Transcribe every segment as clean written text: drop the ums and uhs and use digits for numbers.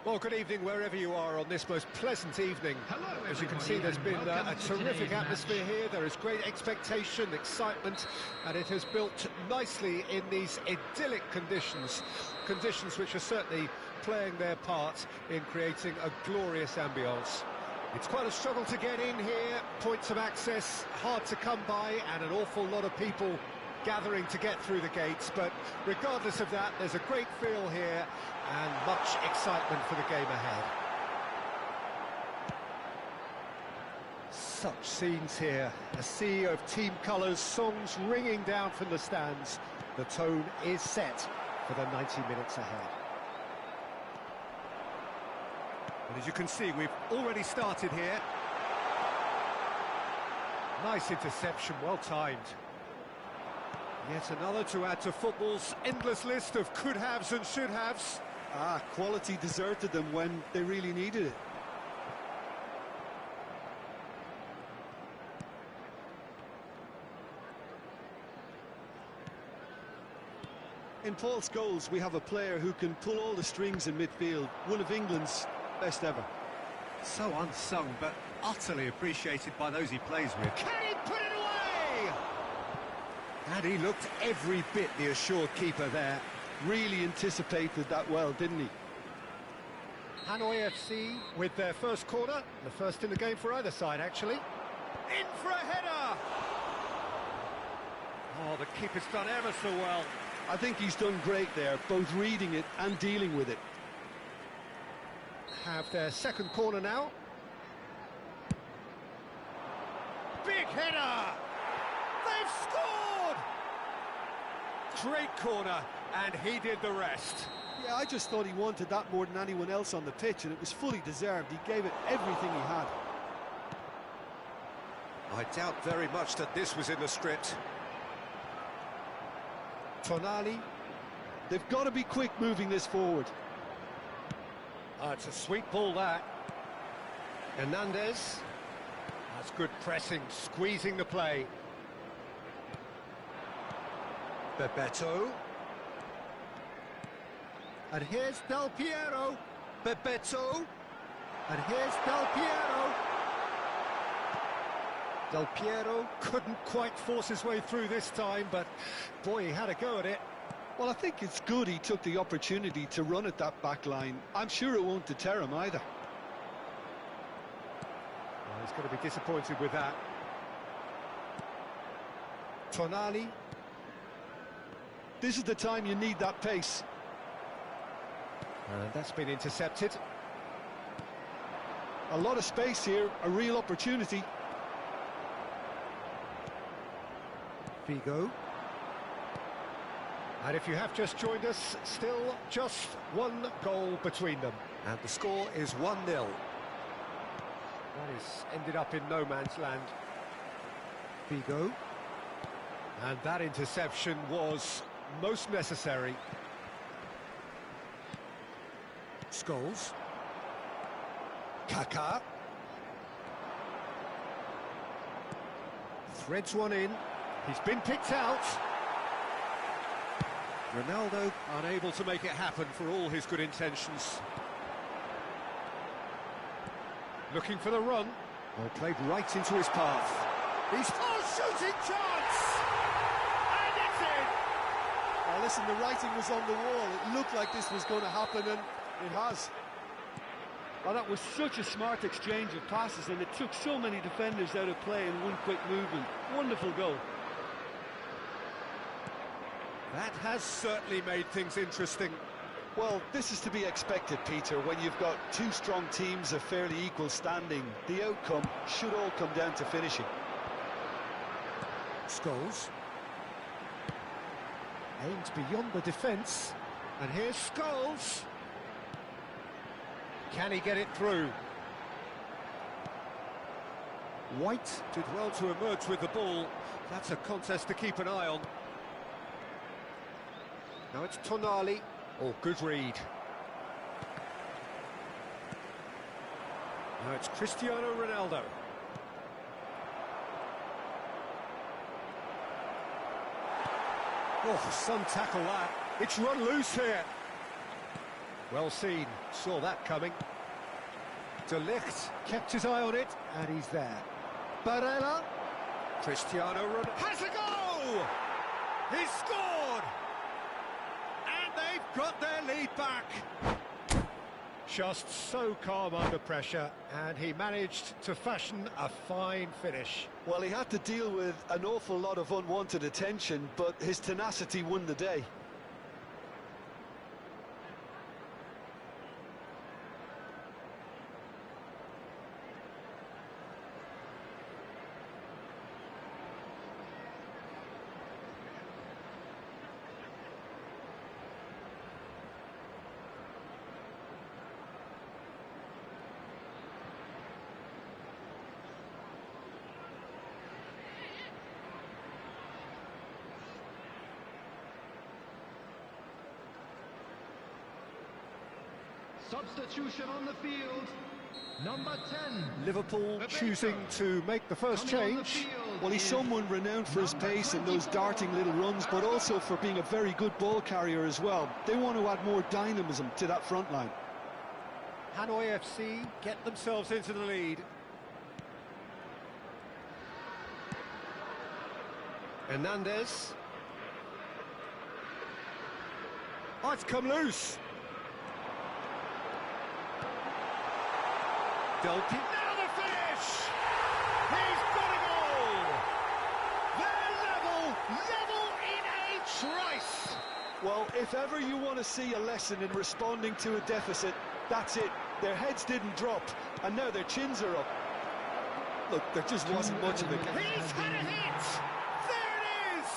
Well, good evening wherever you are on this most pleasant evening. Hello, as you can see, there's been a terrific atmosphere here. There is great expectation, excitement, and it has built nicely in these idyllic conditions. Conditions which are certainly playing their part in creating a glorious ambience. It's quite a struggle to get in here, points of access hard to come by, and an awful lot of people gathering to get through the gates, but regardless of that, there's a great feel here and much excitement for the game ahead. Such scenes here, a sea of team colours, songs ringing down from the stands. The tone is set for the 90 minutes ahead. And as you can see, we've already started here. Nice interception, well timed. Yet another to add to football's endless list of could-haves and should-haves. Quality deserted them when they really needed it. In Paul Scholes, we have a player who can pull all the strings in midfield, one of England's best ever. So unsung, but utterly appreciated by those he plays with. Can he put it away? And he looked every bit the assured keeper there. Really anticipated that well, didn't he? Hanoi FC with their first corner, the first in the game for either side, actually. In for a header! Oh, the keeper's done ever so well. I think he's done great there, both reading it and dealing with it. Have their second corner now. Big header! They've scored! Great corner, and he did the rest. Yeah, I just thought he wanted that more than anyone else on the pitch, and it was fully deserved. He gave it everything he had. I doubt very much that this was in the script. Tonali. They've got to be quick moving this forward. It's a sweet ball, that. Hernandez. That's good pressing, squeezing the play. Bebeto. And here's Del Piero. Bebeto. And here's Del Piero. Del Piero couldn't quite force his way through this time, but boy, he had a go at it. Well, I think it's good he took the opportunity to run at that back line. I'm sure it won't deter him either. Well, he's going to be disappointed with that. Tonali. This is the time you need that pace. And that's been intercepted. A lot of space here, a real opportunity. Figo. And if you have just joined us, still just one goal between them. And the score is 1-0. That is ended up in no man's land. Figo. And that interception was most necessary. Scholes. Kaká. Threads one in. He's been picked out. Ronaldo unable to make it happen for all his good intentions. Looking for the run. Well, played right into his path. He's shooting chance! And it's in! Oh, listen, the writing was on the wall. It looked like this was going to happen, and it has. Well, that was such a smart exchange of passes, and it took so many defenders out of play in one quick movement. Wonderful goal. That has certainly made things interesting. Well, this is to be expected, Peter, when you've got two strong teams of fairly equal standing. The outcome should all come down to finishing. Scholes. Aims beyond the defence. And here's Scholes. Can he get it through? White did well to emerge with the ball. That's a contest to keep an eye on. Now it's Tonali. Oh, good read. Now it's Cristiano Ronaldo. Oh, some tackle that. It's run loose here. Well seen, saw that coming. De Ligt kept his eye on it, and he's there. Barella, Cristiano Ronaldo has a goal! He's scored! And they've got their lead back. Just so calm under pressure, and he managed to fashion a fine finish. Well, he had to deal with an awful lot of unwanted attention, but his tenacity won the day. Substitution on the field, number 10. Liverpool choosing to make the first change. Well, he's someone renowned for his pace and those darting little runs, but also for being a very good ball carrier as well. They want to add more dynamism to that front line. Hanoi FC get themselves into the lead. Hernandez. Oh, it's come loose. Now the finish! He's got a goal! They're level in a trice! Well, if ever you want to see a lesson in responding to a deficit, that's it. Their heads didn't drop, and now their chins are up. Look, there just wasn't much of it. He's had a hit! There it is!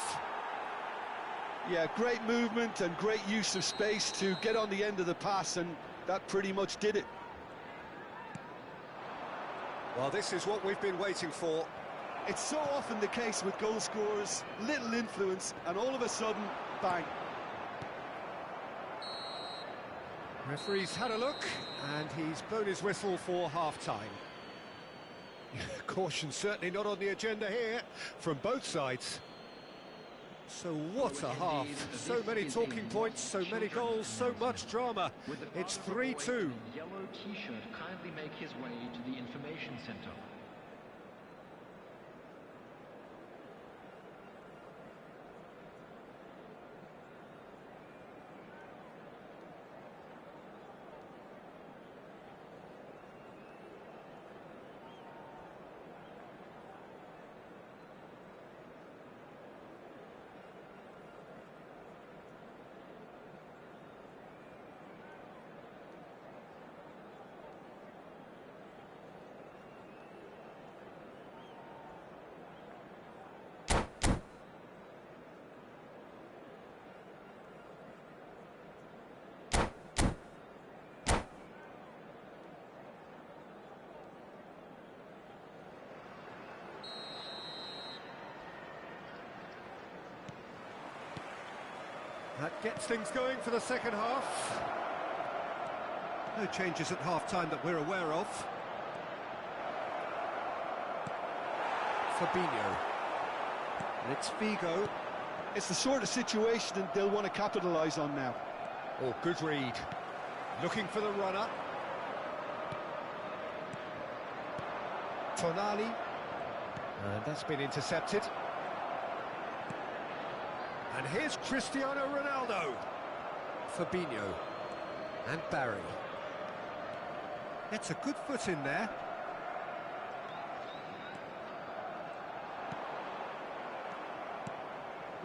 Yeah, great movement and great use of space to get on the end of the pass, and that pretty much did it. Well, this is what we've been waiting for. It's so often the case with goal scorers, little influence, and all of a sudden, bang. Referee's had a look, and he's blown his whistle for half-time. Caution certainly not on the agenda here, from both sides. So what a half. So many talking points, so many goals, so much drama. It's 3-2. Yellow t-shirt, kindly make his way to the information center. That gets things going for the second half. No changes at half-time that we're aware of. Fabinho. And it's Figo. It's the sort of situation that they'll want to capitalise on now. Oh, good read. Looking for the runner. Tonali. And that's been intercepted. And here's Cristiano Ronaldo. Fabinho. And Barry. It's a good foot in there.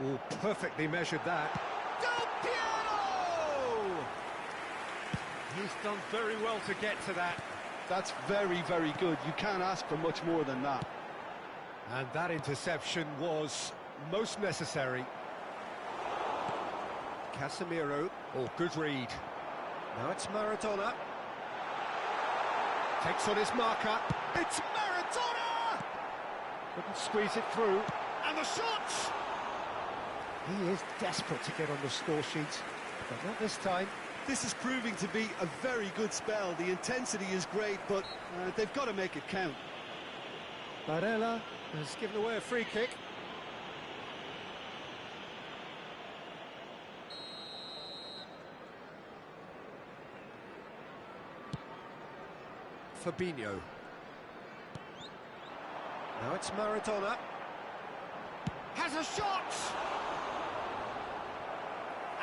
Oh, perfectly measured that. Del Piero! He's done very well to get to that. That's very, very good. You can't ask for much more than that. And that interception was most necessary. Casemiro. Oh, good read. Now it's Maradona. Takes on his marker. It's Maradona! Couldn't squeeze it through. And the shot! He is desperate to get on the score sheet, but not this time. This is proving to be a very good spell. The intensity is great, but they've got to make it count. Barella has given away a free kick. Fabinho. Now it's Maradona. Has a shot!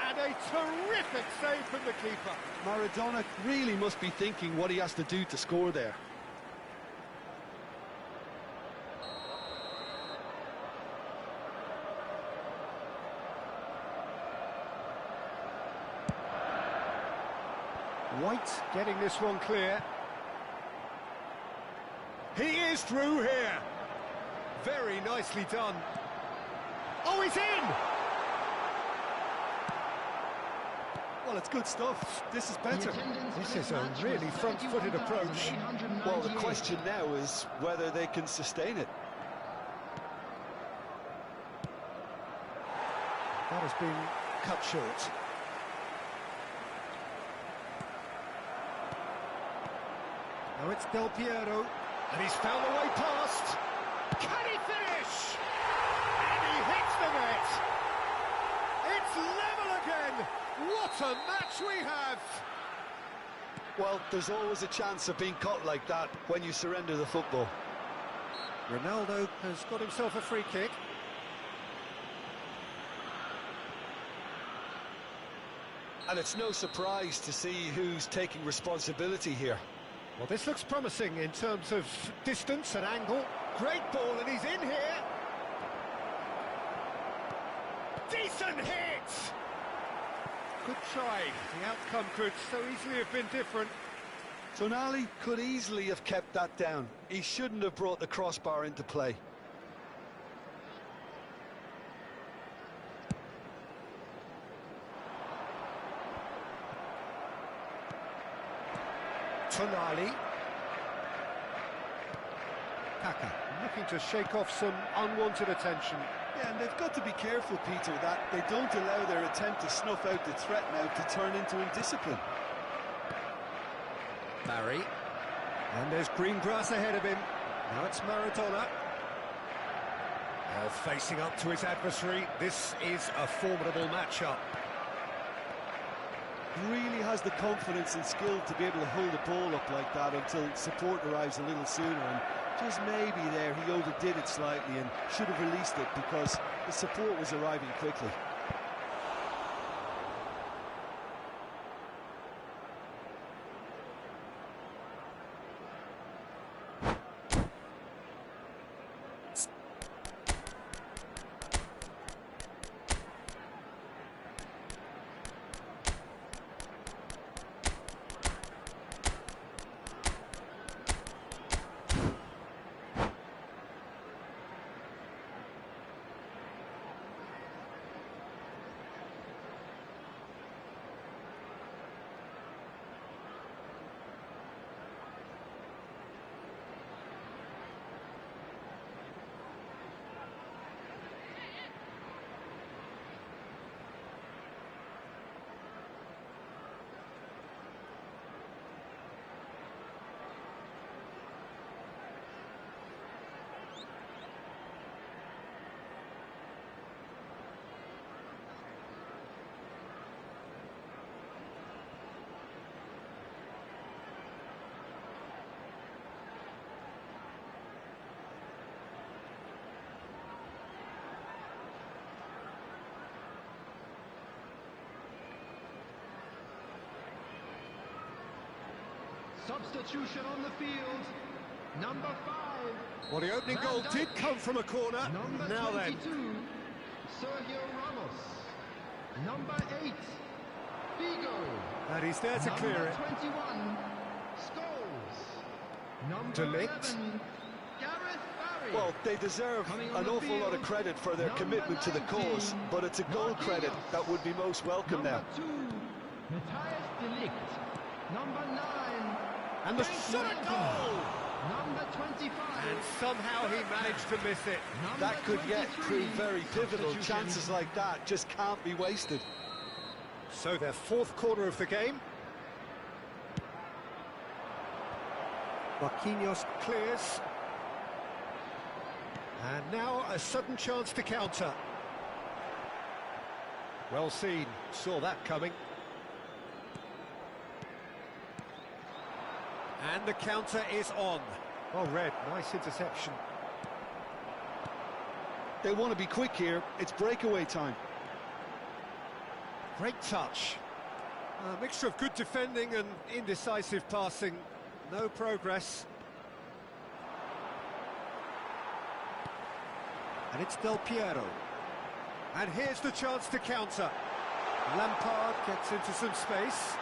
And a terrific save from the keeper. Maradona really must be thinking what he has to do to score there. White getting this one clear. He is through here. Very nicely done. Oh, he's in! Well, it's good stuff. This is better. This is a really front-footed approach. Well, the question now is whether they can sustain it. That has been cut short. Now it's Del Piero, and he's found a way past. Can he finish? And he hits the net. It's level again. What a match we have! Well, there's always a chance of being caught like that when you surrender the football. Ronaldo has got himself a free kick. And it's no surprise to see who's taking responsibility here. Well, this looks promising in terms of distance and angle. Great ball, and he's in here. Decent hit! Good try. The outcome could so easily have been different. Tonali could easily have kept that down. He shouldn't have brought the crossbar into play. Tonali. Kaka looking to shake off some unwanted attention. Yeah, and they've got to be careful, Peter, that they don't allow their attempt to snuff out the threat now to turn into indiscipline. Barry. And there's green grass ahead of him. Now it's Maradona. Now facing up to his adversary. This is a formidable matchup. Really has the confidence and skill to be able to hold the ball up like that until support arrives a little sooner. And just maybe there he overdid it slightly and should have released it because the support was arriving quickly. Substitution on the field. Number 5. Well, the opening goal did come from a corner. Number now 22, then. Sergio Ramos. Number 8, Figo. And he's there to clear it. Number 21, Scholes. Number De Ligt. 11, Gareth Barry. Well, they deserve an awful lot of credit for their commitment to the cause, but it's a goal credit that would be most welcome now. Number 2, Matthias De Ligt. Number 9, And the shot at goal! Number 25. And somehow he managed to miss it. That could yet prove very pivotal. Chances like that just can't be wasted. So their fourth corner of the game. Marquinhos clears. And now a sudden chance to counter. Well seen, saw that coming. And the counter is on. Oh, Red, nice interception. They want to be quick here. It's breakaway time. Great touch. A mixture of good defending and indecisive passing. No progress. And it's Del Piero. And here's the chance to counter. Lampard gets into some space.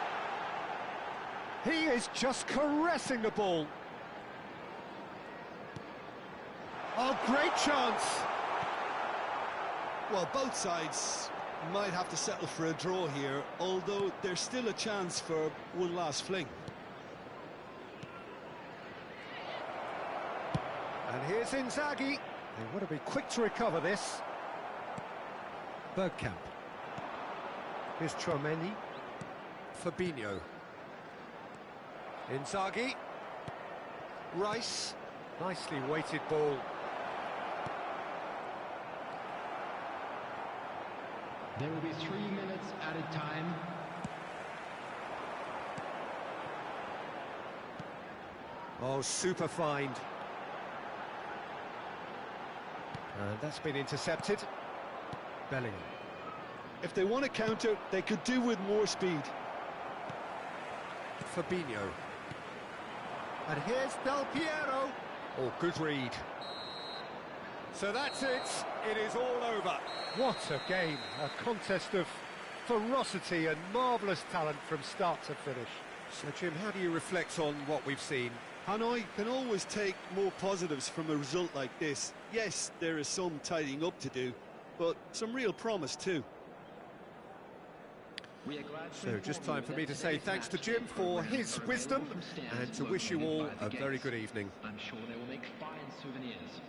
He is just caressing the ball. Oh, great chance. Well, both sides might have to settle for a draw here, although there's still a chance for one last fling. And here's Inzaghi. They want to be quick to recover this. Bergkamp. Here's Chouameni. Fabinho. Inzaghi. Rice. Nicely weighted ball. There will be 3 minutes added time. Oh, super find. And that's been intercepted. Bellingham. If they want to counter, they could do with more speed. Fabinho. And here's Del Piero. Oh, good read. So that's it. It is all over. What a game. A contest of ferocity and marvellous talent from start to finish. So, Jim, how do you reflect on what we've seen? Hanoi can always take more positives from a result like this. Yes, there is some tidying up to do, but some real promise too. So just time for me to say thanks to Jim for his wisdom and to wish you all a very good evening. I'm sure they will make fine souvenirs.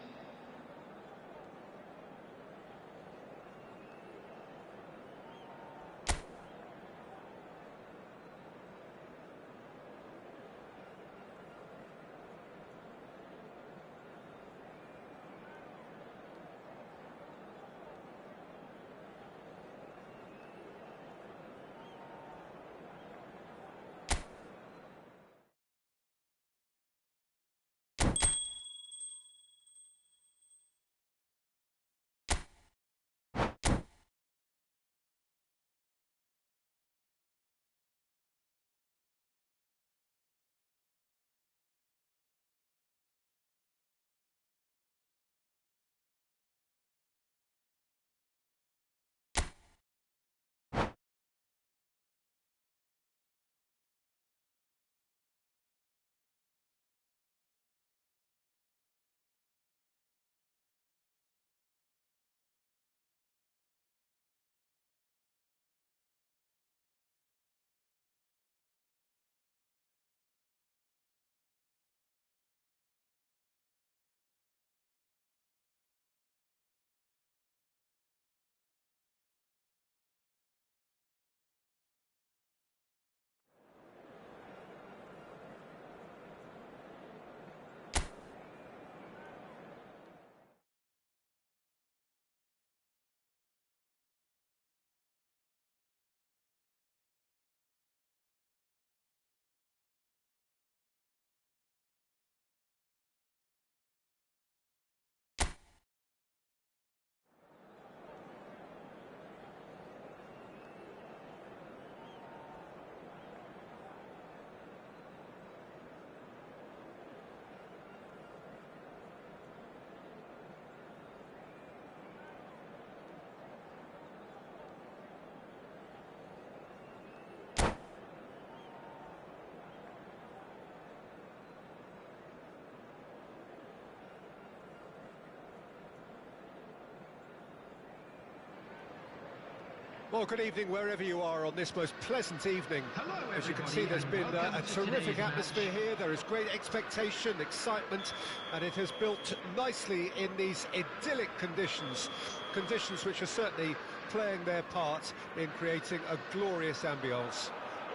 Well, good evening wherever you are on this most pleasant evening. Hello, as you can see, there's been a terrific atmosphere here. There is great expectation, excitement, and it has built nicely in these idyllic conditions. Conditions which are certainly playing their part in creating a glorious ambience.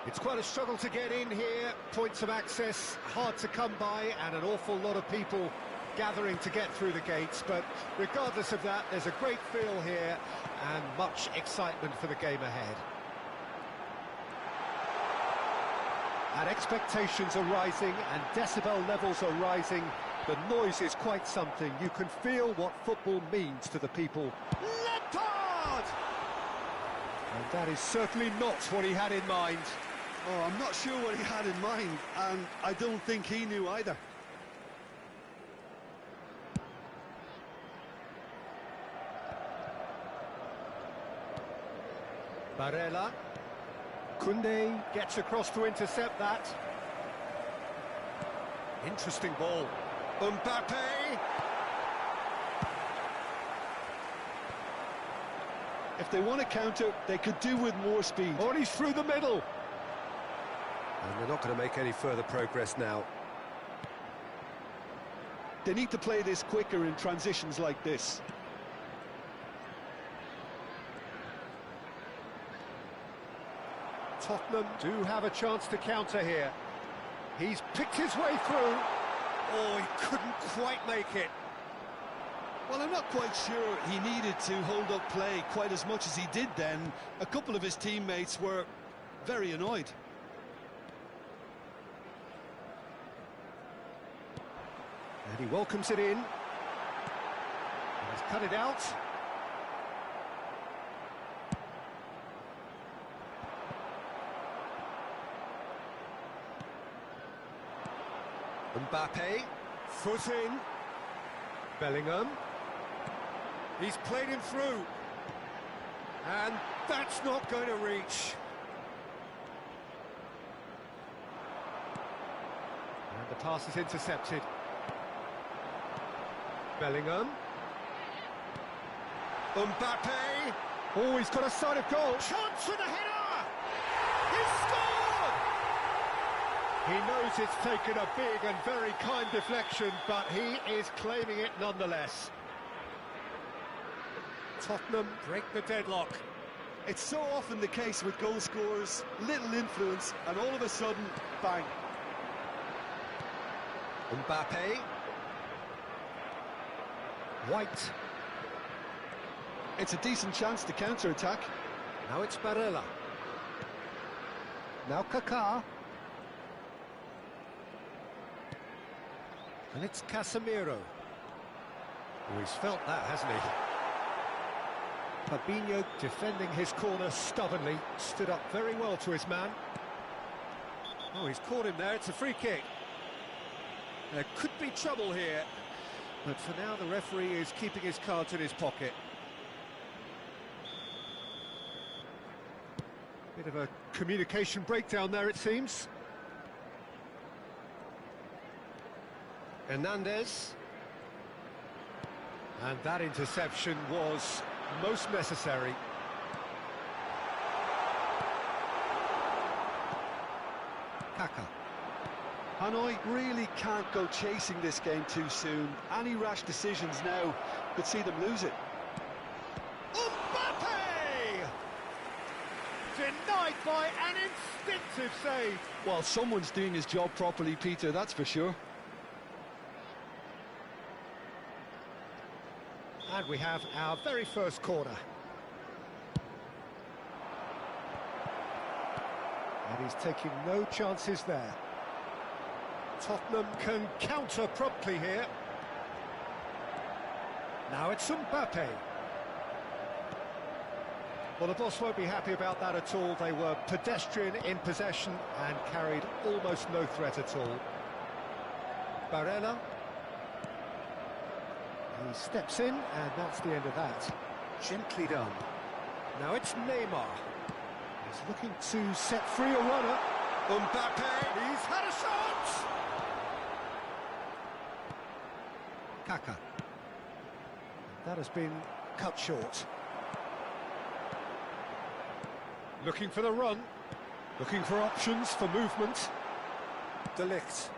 It's quite a struggle to get in here, points of access hard to come by, and an awful lot of people gathering to get through the gates, but regardless of that, there's a great feel here and much excitement for the game ahead. And expectations are rising, and decibel levels are rising. The noise is quite something. You can feel what football means to the people. Lampard! And that is certainly not what he had in mind. Oh, I'm not sure what he had in mind, and I don't think he knew either. Barella. Koundé gets across to intercept that. Interesting ball. Mbappe! If they want to counter, they could do with more speed. Oh, and he's through the middle. And they're not going to make any further progress now. They need to play this quicker in transitions like this. Tottenham do have a chance to counter here. He's picked his way through. Oh, he couldn't quite make it. Well, I'm not quite sure he needed to hold up play quite as much as he did then. A couple of his teammates were very annoyed. And he welcomes it in. He's cut it out. Mbappe, foot in. Bellingham. He's played him through. And that's not going to reach. And the pass is intercepted. Bellingham. Mbappe. Oh, he's got a side of goal. Chance for the header! He's scored! He knows it's taken a big and very kind deflection, but he is claiming it nonetheless. Tottenham break the deadlock. It's so often the case with goal scorers, little influence, and all of a sudden, bang. Mbappe. White. It's a decent chance to counter-attack. Now it's Barella. Now Kaká. And it's Casemiro. Oh, he's felt that, hasn't he? Fabinho defending his corner stubbornly, stood up very well to his man. Oh, he's caught him there, it's a free kick. There could be trouble here, but for now the referee is keeping his cards in his pocket. Bit of a communication breakdown there, it seems. Hernandez. And that interception was most necessary. Kaká. Hanoi really can't go chasing this game too soon. Any rash decisions now could see them lose it. Mbappe! Denied by an instinctive save. Well, someone's doing his job properly, Peter, that's for sure. And we have our very first corner. And he's taking no chances there. Tottenham can counter promptly here. Now it's Mbappe. Well, the boss won't be happy about that at all. They were pedestrian in possession and carried almost no threat at all. Barella. He steps in, and that's the end of that. Gently done. Now it's Neymar. He's looking to set free a runner. Mbappe, he's had a shot! Kaká. That has been cut short. Looking for the run. Looking for options for movement. De Ligt.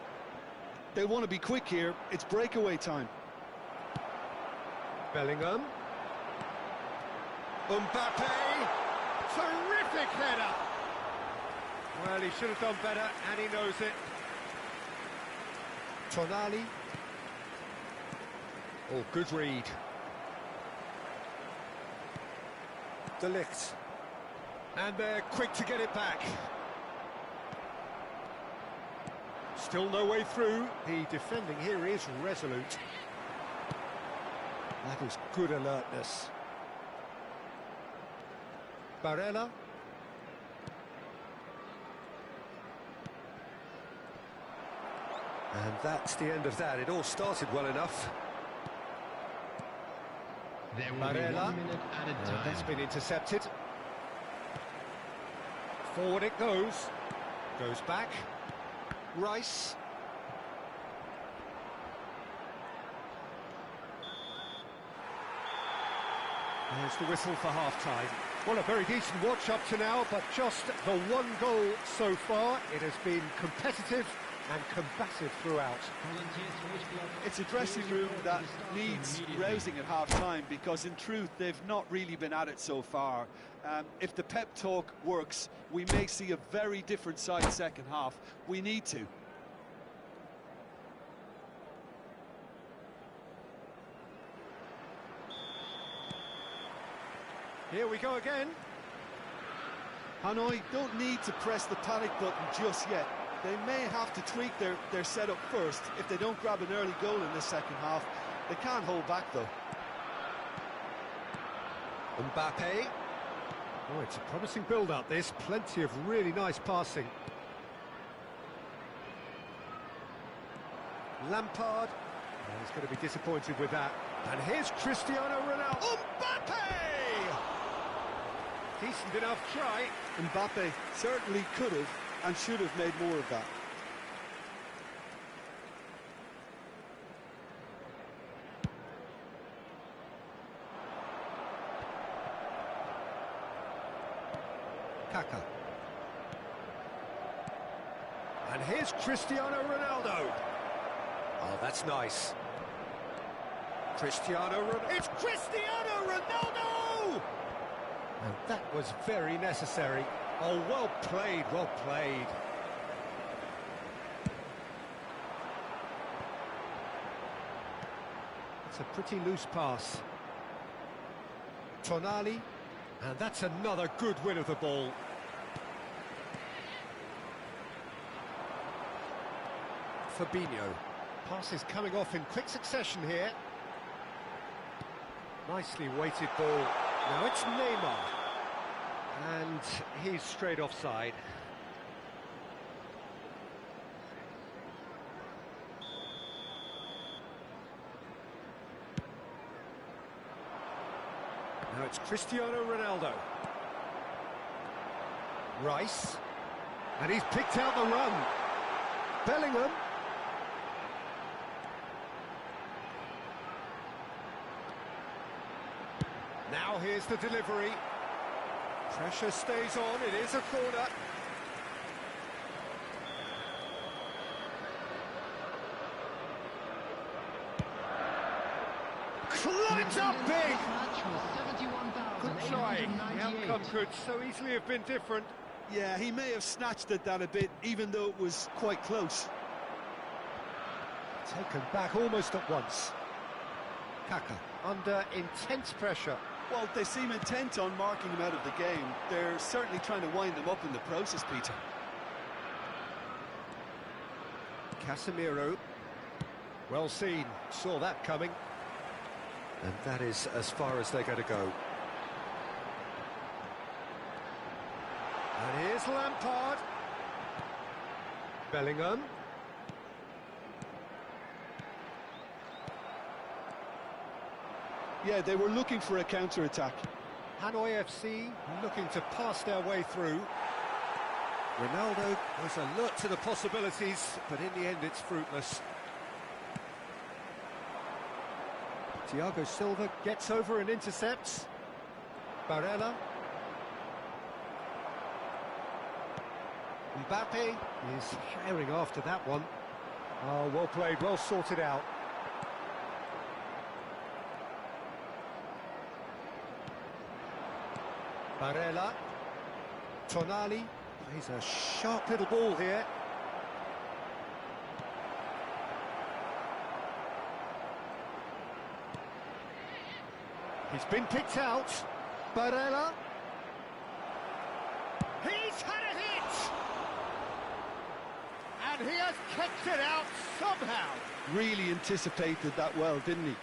They want to be quick here. It's breakaway time. Bellingham. Mbappe. Terrific header. Well, he should have done better, and he knows it. Tonali. Oh, good read. De Ligt. And they're quick to get it back. Still no way through. The defending here is resolute. That is good alertness. Barella. And that's the end of that. It all started well enough. There will be 1 minute added time. That's been intercepted. Forward it goes. Goes back. Rice. There's the whistle for half-time. Well, a very decent watch up to now, but just the one goal so far. It has been competitive and combative throughout. It's a dressing room that needs rousing at half-time, because in truth they've not really been at it so far. If the pep talk works, we may see a very different side second half. We need to. Here we go again. Hanoi don't need to press the panic button just yet. They may have to tweak their setup first if they don't grab an early goal in this second half. They can't hold back, though. Mbappe. Oh, it's a promising build-up, this. Plenty of really nice passing. Lampard. Oh, he's going to be disappointed with that. And here's Cristiano Ronaldo. Mbappe! Decent enough try. Mbappe certainly could have and should have made more of that. Kaka. And here's Cristiano Ronaldo. Oh, that's nice. Cristiano Ronaldo. It's Cristiano Ronaldo! And that was very necessary. Oh, well played, well played. It's a pretty loose pass. Tonali. And that's another good win of the ball. Fabinho. Passes coming off in quick succession here. Nicely weighted ball. Now it's Neymar. And he's straight offside. Now it's Cristiano Ronaldo. Rice. And he's picked out the run. Bellingham. Now here's the delivery. Pressure stays on, it is a corner. Clutch up big! Good try. The outcome could so easily have been different. Yeah, he may have snatched at that a bit, even though it was quite close. Taken back almost at once. Kaka under intense pressure. Well, they seem intent on marking him out of the game. They're certainly trying to wind him up in the process, Peter. Casemiro. Well seen. Saw that coming. And that is as far as they're going to go. And here's Lampard. Bellingham. Yeah, they were looking for a counter-attack. Hanoi FC looking to pass their way through. Ronaldo was alert to the possibilities, but in the end it's fruitless. Thiago Silva gets over and intercepts. Barella. Mbappe is firing after that one. Oh, well played, well sorted out. Barella. Tonali plays a sharp little ball here. He's been picked out. Barella. He's had a hit! And he has kicked it out somehow. Really anticipated that well, didn't he?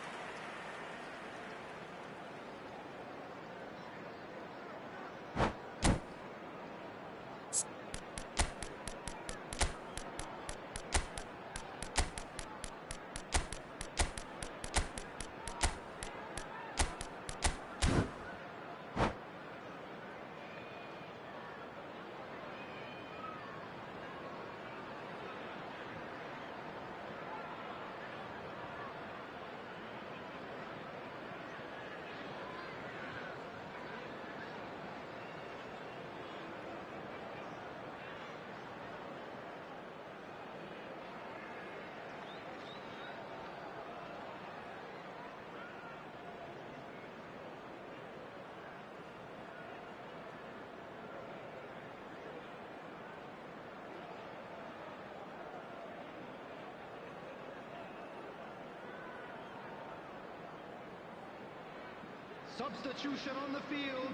Substitution on the field.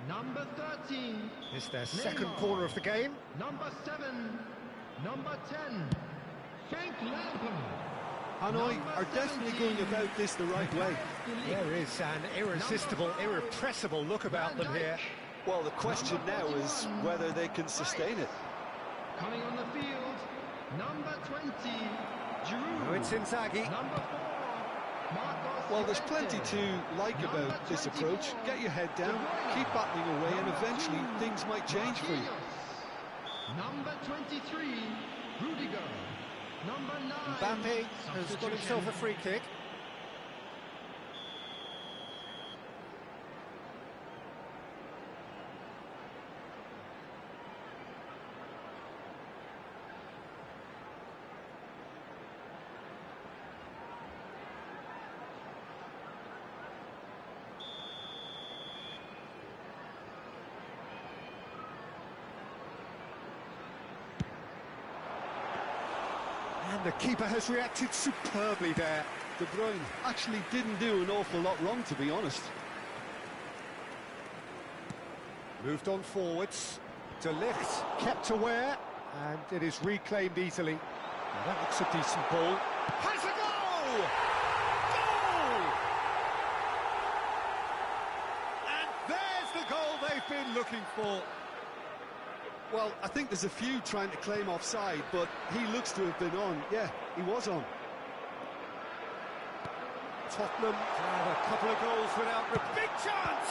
Number 13. It's their second corner of the game. Number 7. Number 10. Frank Lampard. Hanoi are definitely going about this the right way. There is an irresistible, irrepressible look about them here. Well, the question now is whether they can sustain it. Coming on the field. Number 20. Giroud. Oh, it's Inzaghi. Number 4. Marcos. Well, there's plenty to like about this approach. Get your head down, keep battling away, and eventually things might change for you. Number 23, Rudiger. Number 9. Mbappe has got himself a free kick. And the keeper has reacted superbly there. De Bruyne actually didn't do an awful lot wrong, to be honest. Moved on forwards. De Ligt kept aware, and it is reclaimed easily. Now that looks a decent ball. Has a goal! Goal! And there's the goal they've been looking for. Well, I think there's a few trying to claim offside, but he looks to have been on. Yeah, he was on. Tottenham have a couple of goals without a big chance!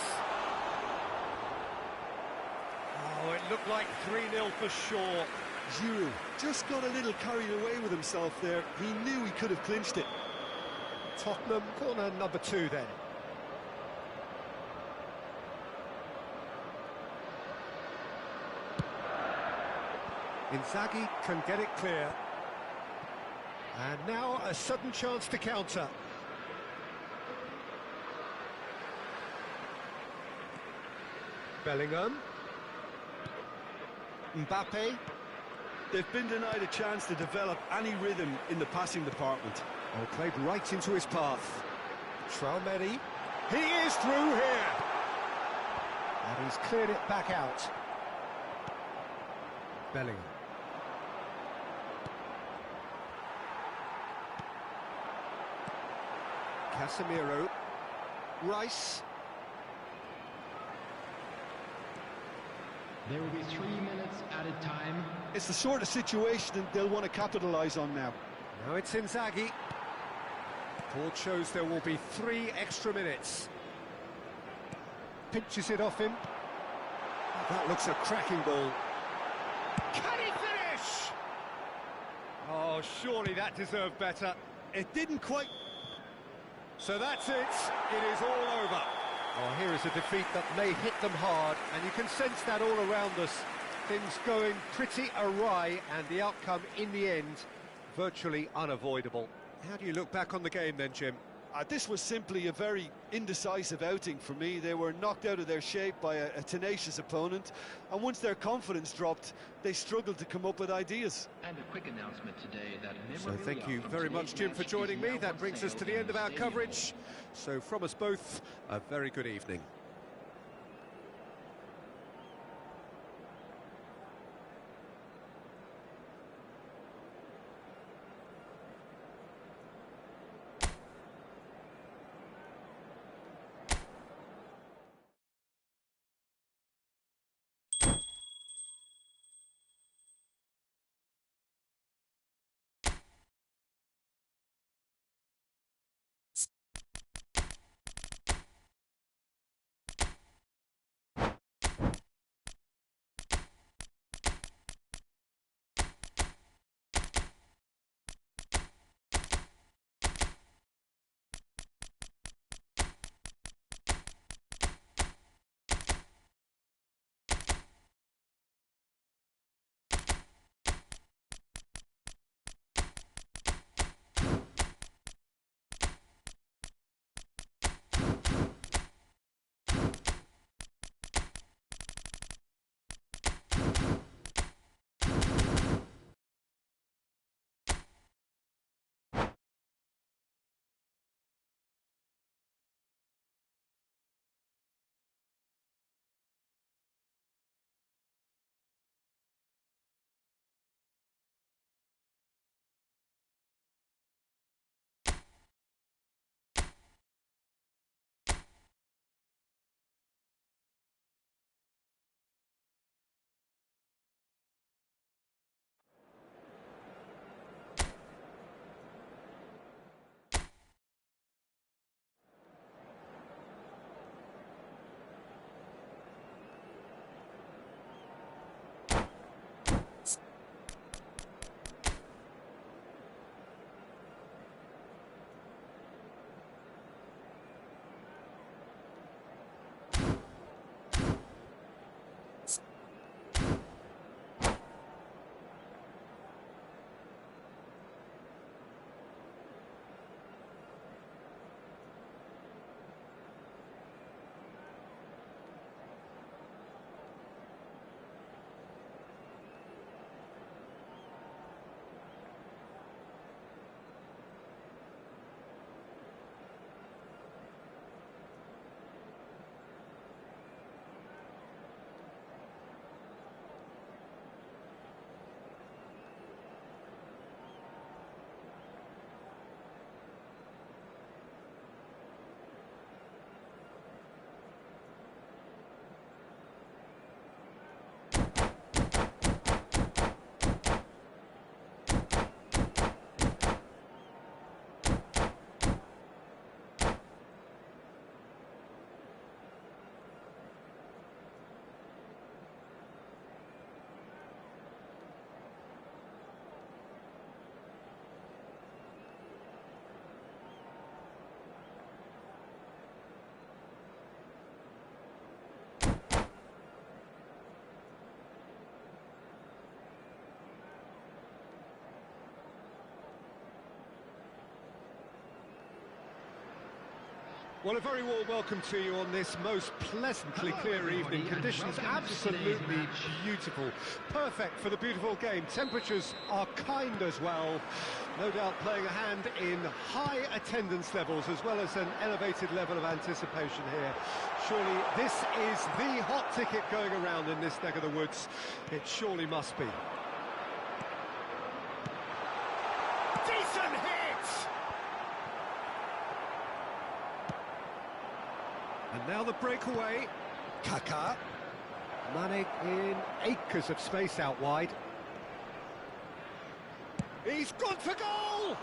Oh, it looked like 3-0 for sure. Giroud just got a little carried away with himself there. He knew he could have clinched it. Tottenham corner number 2 then. Inzaghi can get it clear. And now a sudden chance to counter. Bellingham. Mbappe. They've been denied a chance to develop any rhythm in the passing department. Oh, played right into his path. Traoré. He is through here. And he's cleared it back out. Bellingham. Casemiro. Rice. There will be 3 minutes added time. It's the sort of situation that they'll want to capitalise on now. Now it's Inzaghi. Board shows there will be 3 extra minutes. Pinches it off him. That looks a cracking ball. Can he finish? Oh, surely that deserved better. It didn't quite... So that's it. It is all over. Oh, here is a defeat that may hit them hard, and you can sense that all around us. Things going pretty awry, and the outcome in the end virtually unavoidable. How do you look back on the game then, Jim? This was simply a very indecisive outing for me. They were knocked out of their shape by a tenacious opponent, and once their confidence dropped, they struggled to come up with ideas. And a quick announcement today that So thank you very much, Jim, for joining me. That brings us to the end of our coverage. So from us both, a very good evening. Well, a very warm welcome to you on this most pleasantly clear evening. Conditions absolutely beautiful. Perfect for the beautiful game. Temperatures are kind as well. No doubt playing a hand in high attendance levels as well as an elevated level of anticipation here. Surely this is the hot ticket going around in this neck of the woods. It surely must be. Decent hit! And now the breakaway. Kaká. Mane in acres of space out wide. He's gone for goal!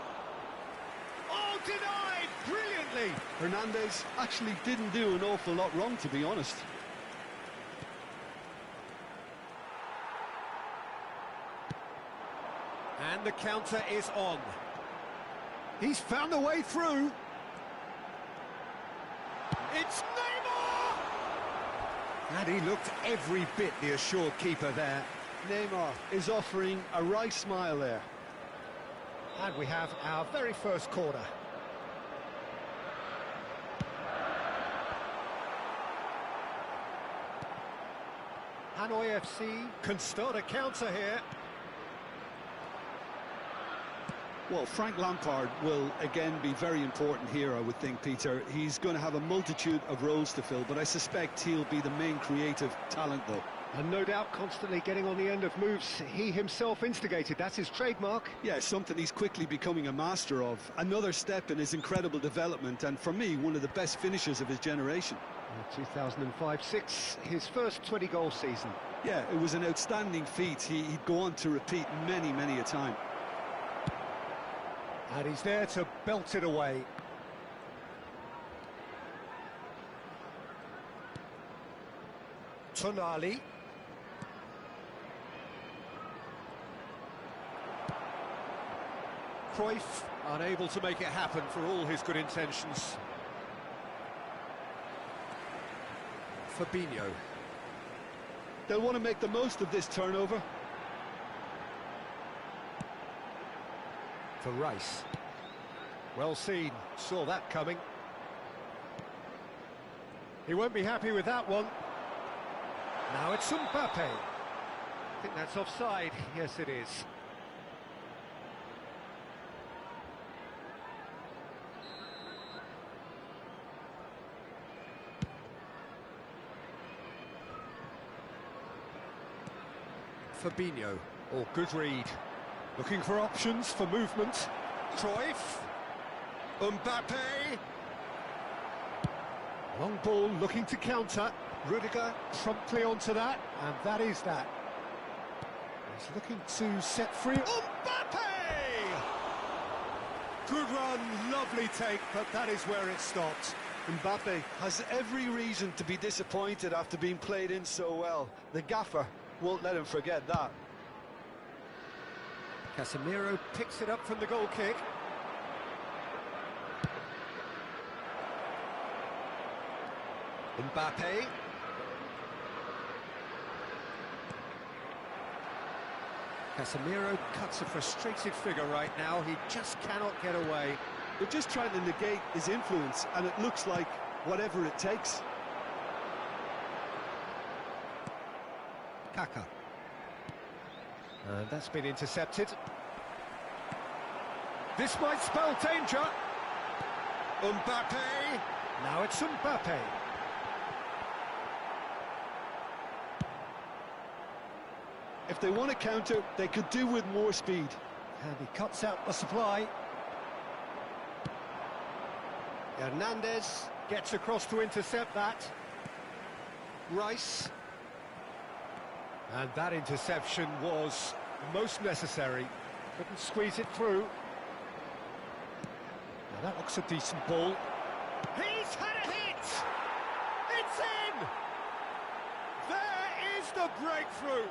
Oh, denied! Brilliantly! Hernandez actually didn't do an awful lot wrong, to be honest. And the counter is on. He's found a way through. It's Neymar! And he looked every bit the assured keeper there. Neymar is offering a right smile there. And we have our very first corner. Hanoi FC can start a counter here. Well, Frank Lampard will again be very important here, I would think, Peter. He's going to have a multitude of roles to fill, but I suspect he'll be the main creative talent, though. And no doubt constantly getting on the end of moves he himself instigated. That's his trademark. Yeah, something he's quickly becoming a master of. Another step in his incredible development, and for me, one of the best finishers of his generation. 2005-06, his first 20-goal season. Yeah, it was an outstanding feat. He'd go on to repeat many, many a time. And he's there to belt it away. Tonali. Cruyff unable to make it happen for all his good intentions. Fabinho. They'll want to make the most of this turnover. For Rice. Well seen, saw that coming. He won't be happy with that one. Now it's Mbappe. I think that's offside. Yes, it is. Fabinho. Oh, good read. Looking for options for movement. Cruyff. Mbappe. Long ball looking to counter. Rudiger promptly onto that, and that is that. He's looking to set free. Mbappe! Good run, lovely take, but that is where it stopped. Mbappe has every reason to be disappointed after being played in so well. The gaffer won't let him forget that. Casemiro picks it up from the goal kick. Mbappe. Casemiro cuts a frustrated figure right now. He just cannot get away. They're just trying to negate his influence, and it looks like whatever it takes. Kaká. And that's been intercepted. This might spell danger. Mbappe. Now it's Mbappe. If they want to counter, they could do with more speed. And he cuts out the supply. Hernandez gets across to intercept that. Rice. And that interception was most necessary. Couldn't squeeze it through. Now that looks a decent ball. He's had a hit! It's in! There is the breakthrough!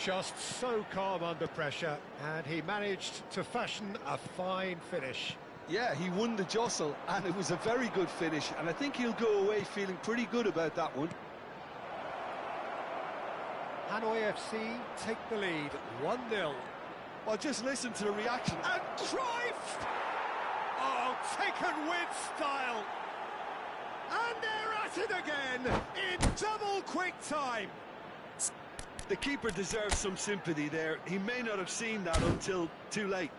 Just so calm under pressure, and he managed to fashion a fine finish. Yeah, he won the jostle, and it was a very good finish, and I think he'll go away feeling pretty good about that one. Hanoi FC take the lead, 1-0. Well, just listen to the reaction. And Cruyff! Oh, taken with style. And they're at it again in double quick time. The keeper deserves some sympathy there. He may not have seen that until too late.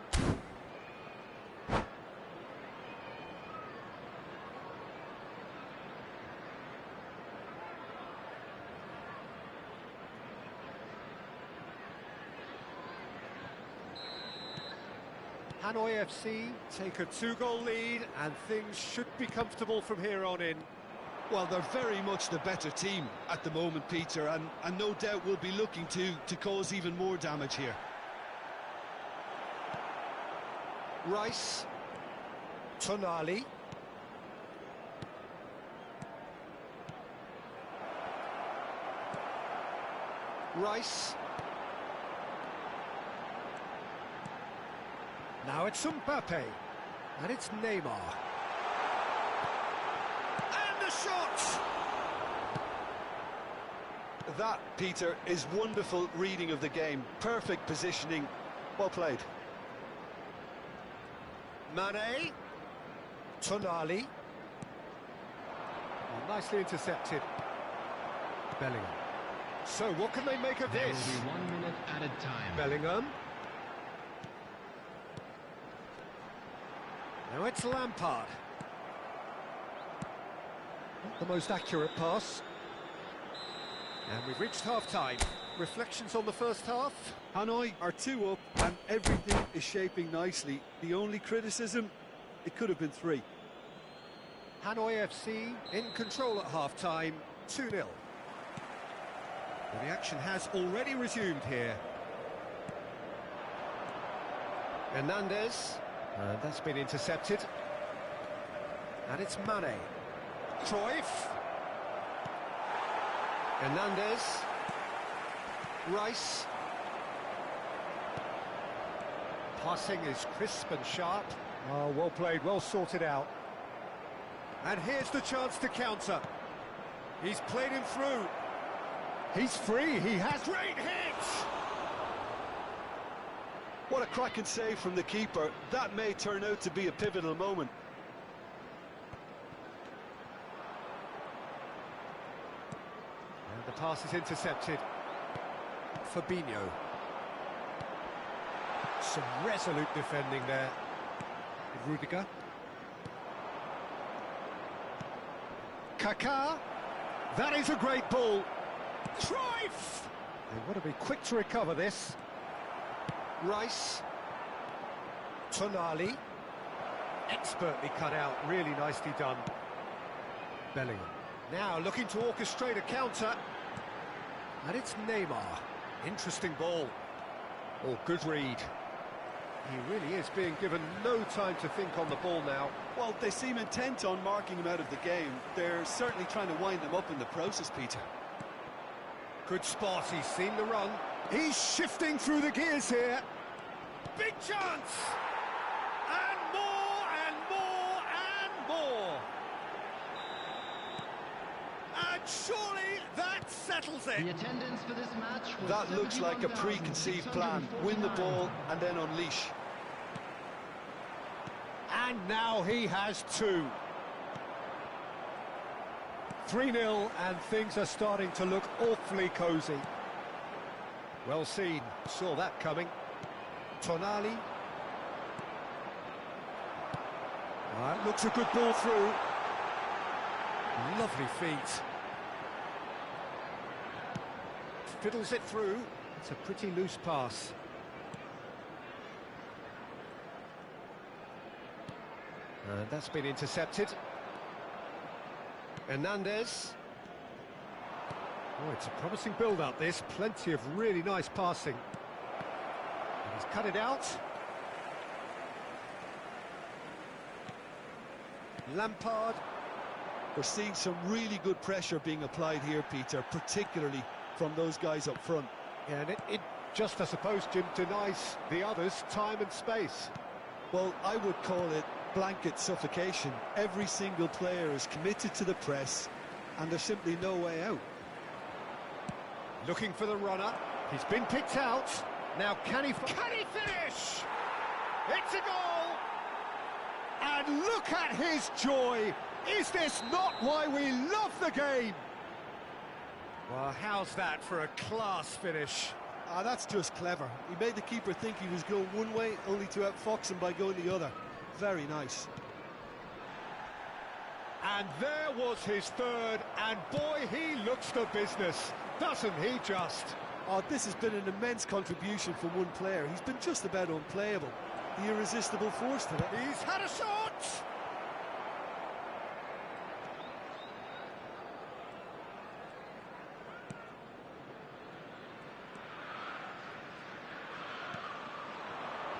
Hanoi FC take a 2-goal lead, and things should be comfortable from here on in. Well, they're very much the better team at the moment, Peter, and no doubt will be looking to cause even more damage here. Rice. Tonali. Rice. Now it's Mbappe. And it's Neymar. And the shot! That, Peter, is wonderful reading of the game. Perfect positioning. Well played. Mane. Tonali. Oh, nicely intercepted. Bellingham. So what can they make of There this? will be 1 minute added time. Bellingham. Now it's Lampard. Not the most accurate pass. And we've reached half-time. Reflections on the first half? Hanoi are 2 up and everything is shaping nicely. The only criticism, it could have been 3. Hanoi FC in control at half-time, 2-0. Well, the action has already resumed here. Hernandez, and that's been intercepted. And it's Mane. Cruyff. Hernandez. Rice. Passing is crisp and sharp. Oh, well played, well sorted out. And here's the chance to counter. He's played him through. He's free, he has great hits! What a cracking save from the keeper. That may turn out to be a pivotal moment. And the pass is intercepted. Fabinho. Some resolute defending there. Rudiger. Kaká. That is a great ball. Cruyff! They want to be quick to recover this. Rice. Tonali. Expertly cut out, really nicely done. Bellingham. Now looking to orchestrate a counter. And it's Neymar. Interesting ball. Oh, good read. He really is being given no time to think on the ball now. Well, they seem intent on marking him out of the game. They're certainly trying to wind him up in the process, Peter. Good spot, he's seen the run. He's shifting through the gears here. Big chance! And more, and more, and more! And surely that settles it. The attendance for this match was That looks like a preconceived plan. Win the ball and then unleash. And now he has 2. 3-0, and things are starting to look awfully cosy. Well seen, saw that coming. Tonali. That looks a good ball through. Lovely feet. Fiddles it through. It's a pretty loose pass. And that's been intercepted. Hernandez. Oh, it's a promising build-up, this. Plenty of really nice passing. And he's cut it out. Lampard. We're seeing some really good pressure being applied here, Peter, particularly from those guys up front. Yeah, and it just, I suppose, Jim, denies the others time and space. Well, I would call it blanket suffocation. Every single player is committed to the press, and there's simply no way out. Looking for the runner. He's been picked out. Now, can he finish? It's a goal! And look at his joy! Is this not why we love the game? Well, how's that for a class finish? Ah, that's just clever. He made the keeper think he was going one way, only to outfox him by going the other. Very nice. And there was his third, and boy, he looks the business, doesn't he just? Oh, this has been an immense contribution from one player. He's been just about unplayable. The irresistible force today. He's had a shot!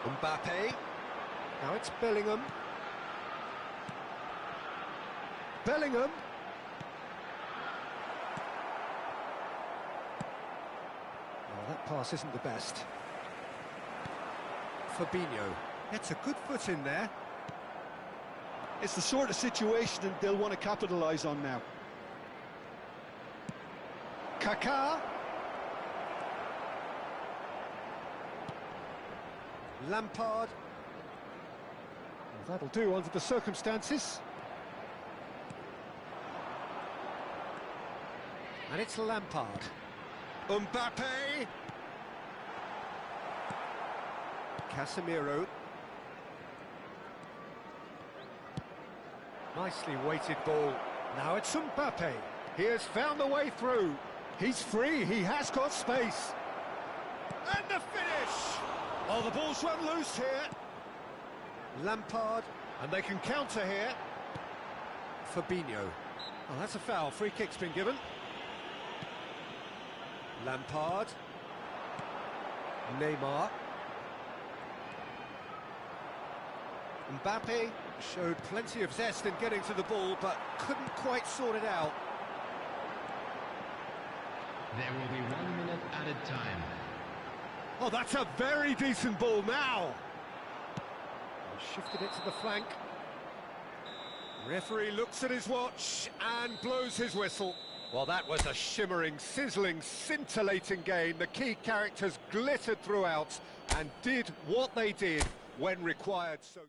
Mbappe. Now it's Bellingham. Bellingham. Oh, that pass isn't the best. Fabinho gets a good foot in there. It's the sort of situation that they'll want to capitalise on now. Kaká. Lampard. Well, that'll do under the circumstances. And it's Lampard. Mbappe. Casemiro. Nicely weighted ball. Now it's Mbappe. He has found the way through. He's free, he has got space. And the finish! Oh, the ball's run loose here. Lampard, and they can counter here. Fabinho. Oh, that's a foul. Free kick's been given. Lampard. Neymar. Mbappe showed plenty of zest in getting to the ball, but couldn't quite sort it out. There will be 1 minute added time. Oh, that's a very decent ball now. He shifted it to the flank. Referee looks at his watch and blows his whistle. Well, that was a shimmering, sizzling, scintillating game. The key characters glittered throughout and did what they did when required. So.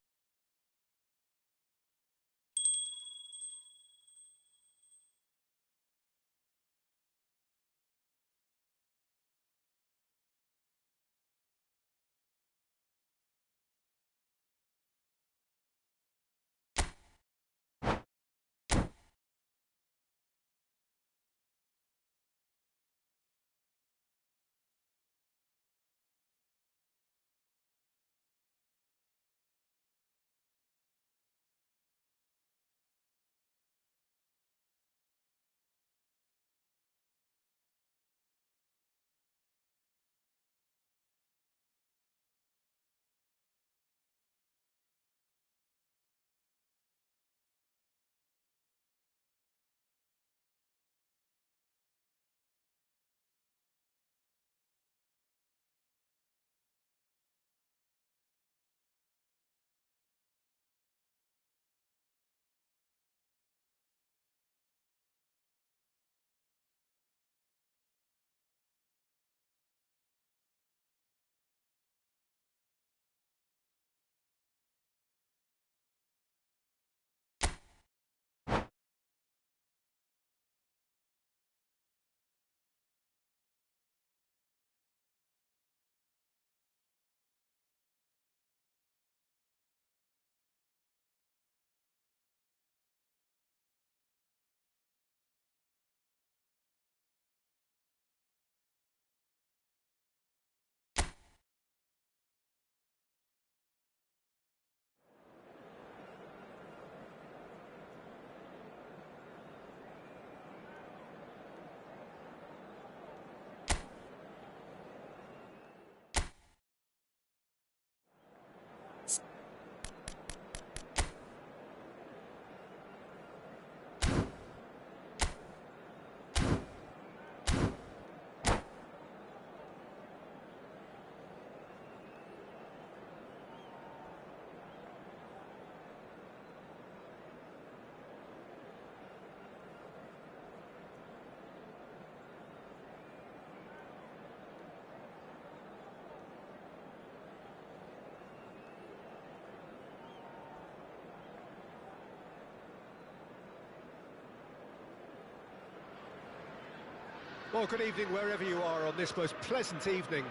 Well, good evening wherever you are on this most pleasant evening.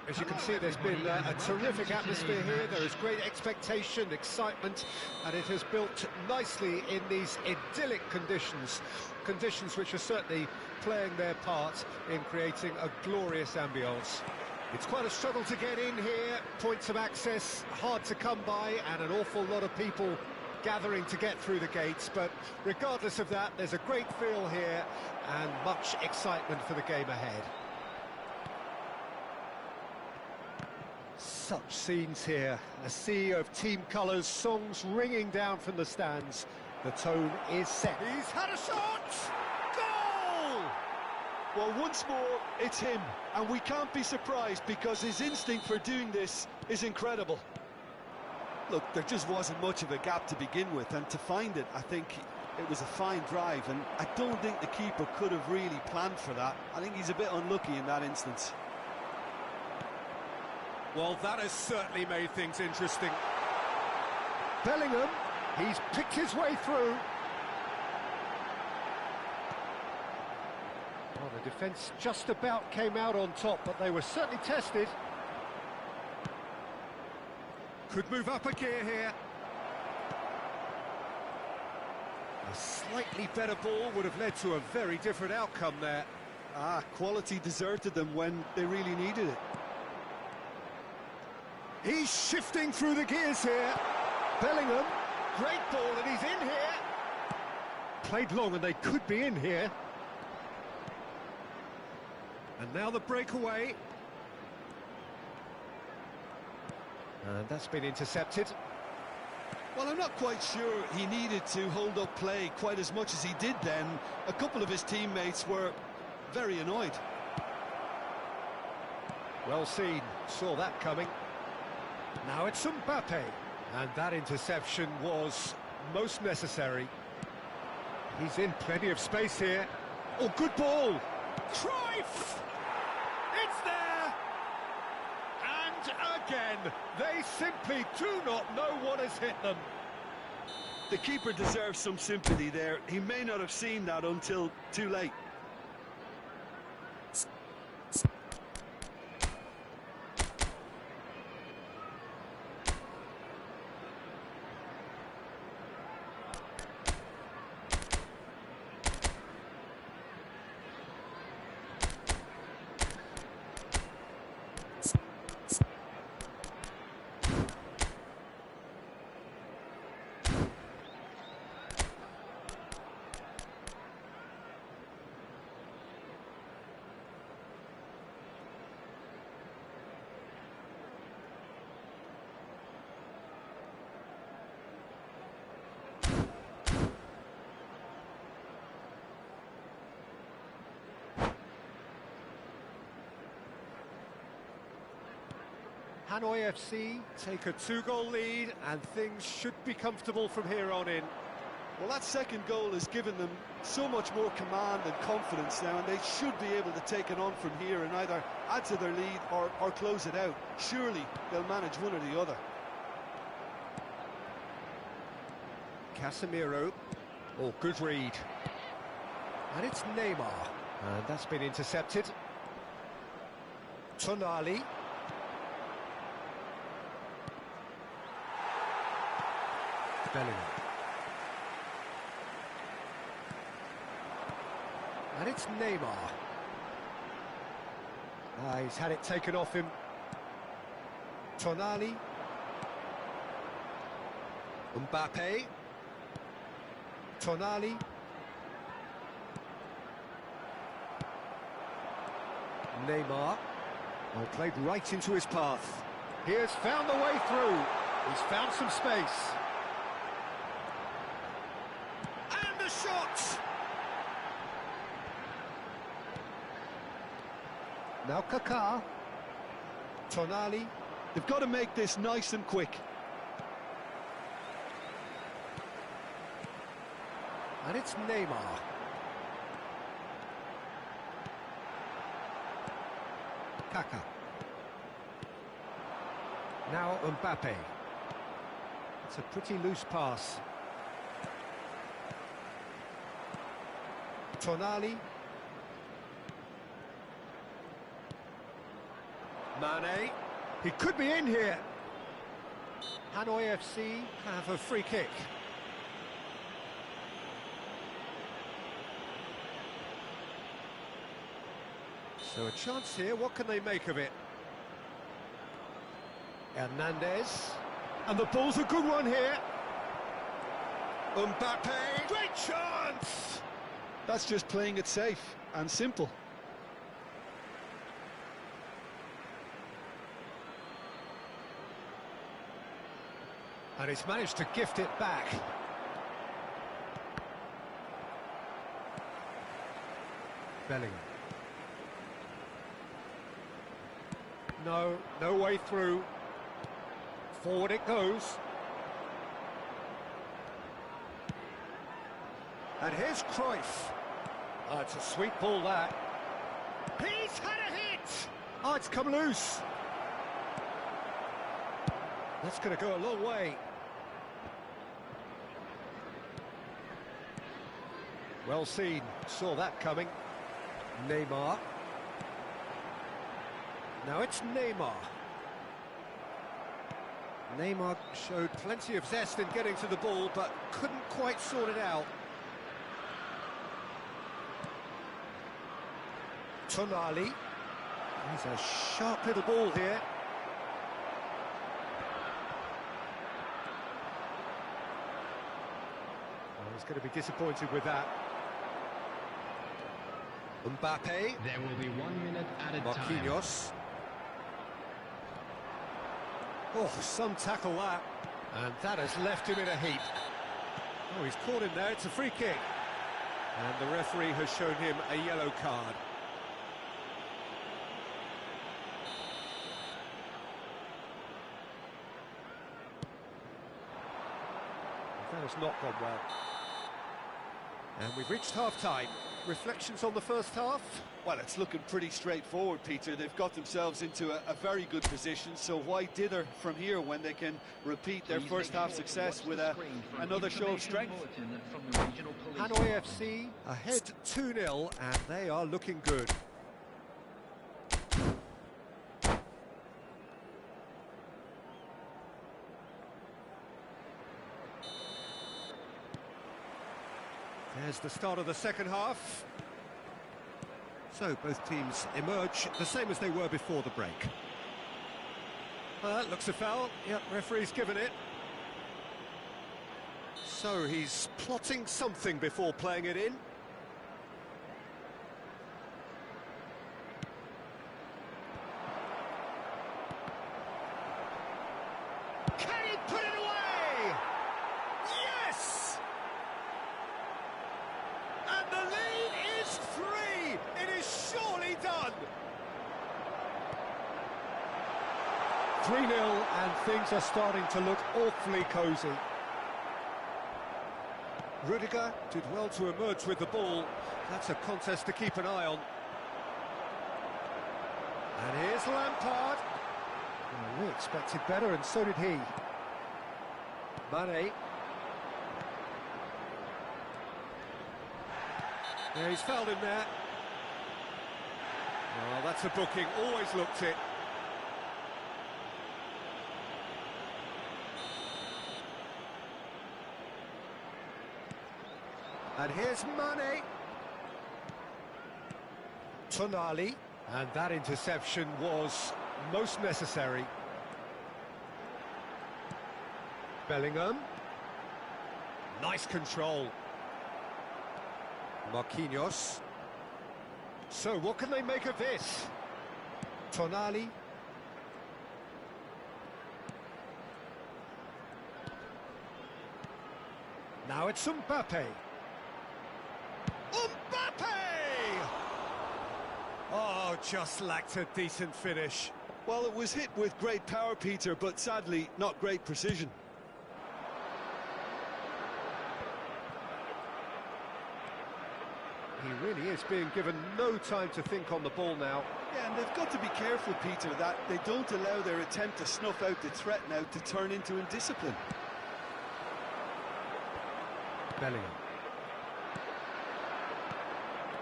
As you can see, there's been a terrific atmosphere here. There is great expectation, excitement, and it has built nicely in these idyllic conditions. Conditions which are certainly playing their part in creating a glorious ambience. It's quite a struggle to get in here, points of access hard to come by, and an awful lot of people gathering to get through the gates, but regardless of that, there's a great feel here and much excitement for the game ahead. Such scenes here, a sea of team colours, songs ringing down from the stands. The tone is set. He's had a shot! Goal! Well, once more, it's him, and we can't be surprised because his instinct for doing this is incredible. Look, there just wasn't much of a gap to begin with, and to find it, I think it was a fine drive, and I don't think the keeper could have really planned for that. I think he's a bit unlucky in that instance. Well, that has certainly made things interesting. Bellingham, he's picked his way through. Well, the defence just about came out on top, but they were certainly tested. Could move up a gear here. A slightly better ball would have led to a very different outcome there. Quality deserted them when they really needed it. He's shifting through the gears here. Bellingham, great ball, and he's in here. Played long and they could be in here. And now the breakaway. And that's been intercepted. Well, I'm not quite sure he needed to hold up play quite as much as he did then. A couple of his teammates were very annoyed. Well seen, saw that coming. Now it's Mbappe. And that interception was most necessary. He's in plenty of space here. Oh, good ball! Cruyff! It's there! And again, they simply do not know what has hit them. The keeper deserves some sympathy there. He may not have seen that until too late. Hanoi FC take a 2-goal lead, and things should be comfortable from here on in. Well, that second goal has given them so much more command and confidence now, and they should be able to take it on from here and either add to their lead or close it out. Surely they'll manage one or the other. Casemiro. Oh, good read. And it's Neymar. And that's been intercepted. Tonali. Bellingham. And it's Neymar. He's had it taken off him. Tonali. Mbappe. Tonali. Neymar. Well, played right into his path. He has found the way through. He's found some space. And the shot! Now Kaká. Tonali. They've got to make this nice and quick. And it's Neymar. Kaká. Now Mbappe. It's a pretty loose pass. Tonali. Mane. He could be in here. Hanoi FC have a free kick. So a chance here, what can they make of it? Hernandez. And the ball's a good one here. Mbappe. Great chance! That's just playing it safe and simple. And he's managed to gift it back. Bellingham. No way through. Forward it goes. And here's Cruyff. Oh, it's a sweet ball, that. He's had a hit! Oh, it's come loose. That's going to go a long way. Well seen, saw that coming. Neymar. Now it's Neymar. Neymar showed plenty of zest in getting to the ball, but couldn't quite sort it out. Tonali. He's a sharp little ball here. Well, he's going to be disappointed with that. Mbappe. There will be 1 minute added time. Marquinhos. Oh, some tackle that. And that has left him in a heap. Oh, he's caught him there, it's a free kick. And the referee has shown him a yellow card. That has not gone well. And we've reached half-time. Reflections on the first half? Well, it's looking pretty straightforward, Peter. They've got themselves into a very good position, so why dither from here when they can repeat their first half success with another show of strength? Hanoi FC ahead 2-0, and they are looking good. There's the start of the second half. So both teams emerge the same as they were before the break. That looks a foul. Yep, referee's given it. So he's plotting something before playing it in. Can he put it away? Yes! And the lead is 3! It is surely done! 3-0, and things are starting to look awfully cosy. Rudiger did well to emerge with the ball. That's a contest to keep an eye on. And here's Lampard. Well, we expected better, and so did he. Mane. Yeah, he's fouled him there. Well, that's a booking, always looked it. And here's Mane. Tonali. And that interception was most necessary. Bellingham. Nice control. Marquinhos. So what can they make of this? Tonali. Now it's Mbappe. Mbappe! Oh, just lacked a decent finish. Well, it was hit with great power, Peter, but sadly not great precision. He really is being given no time to think on the ball now. Yeah, and they've got to be careful, Peter, that they don't allow their attempt to snuff out the threat now to turn into indiscipline. Bellingham.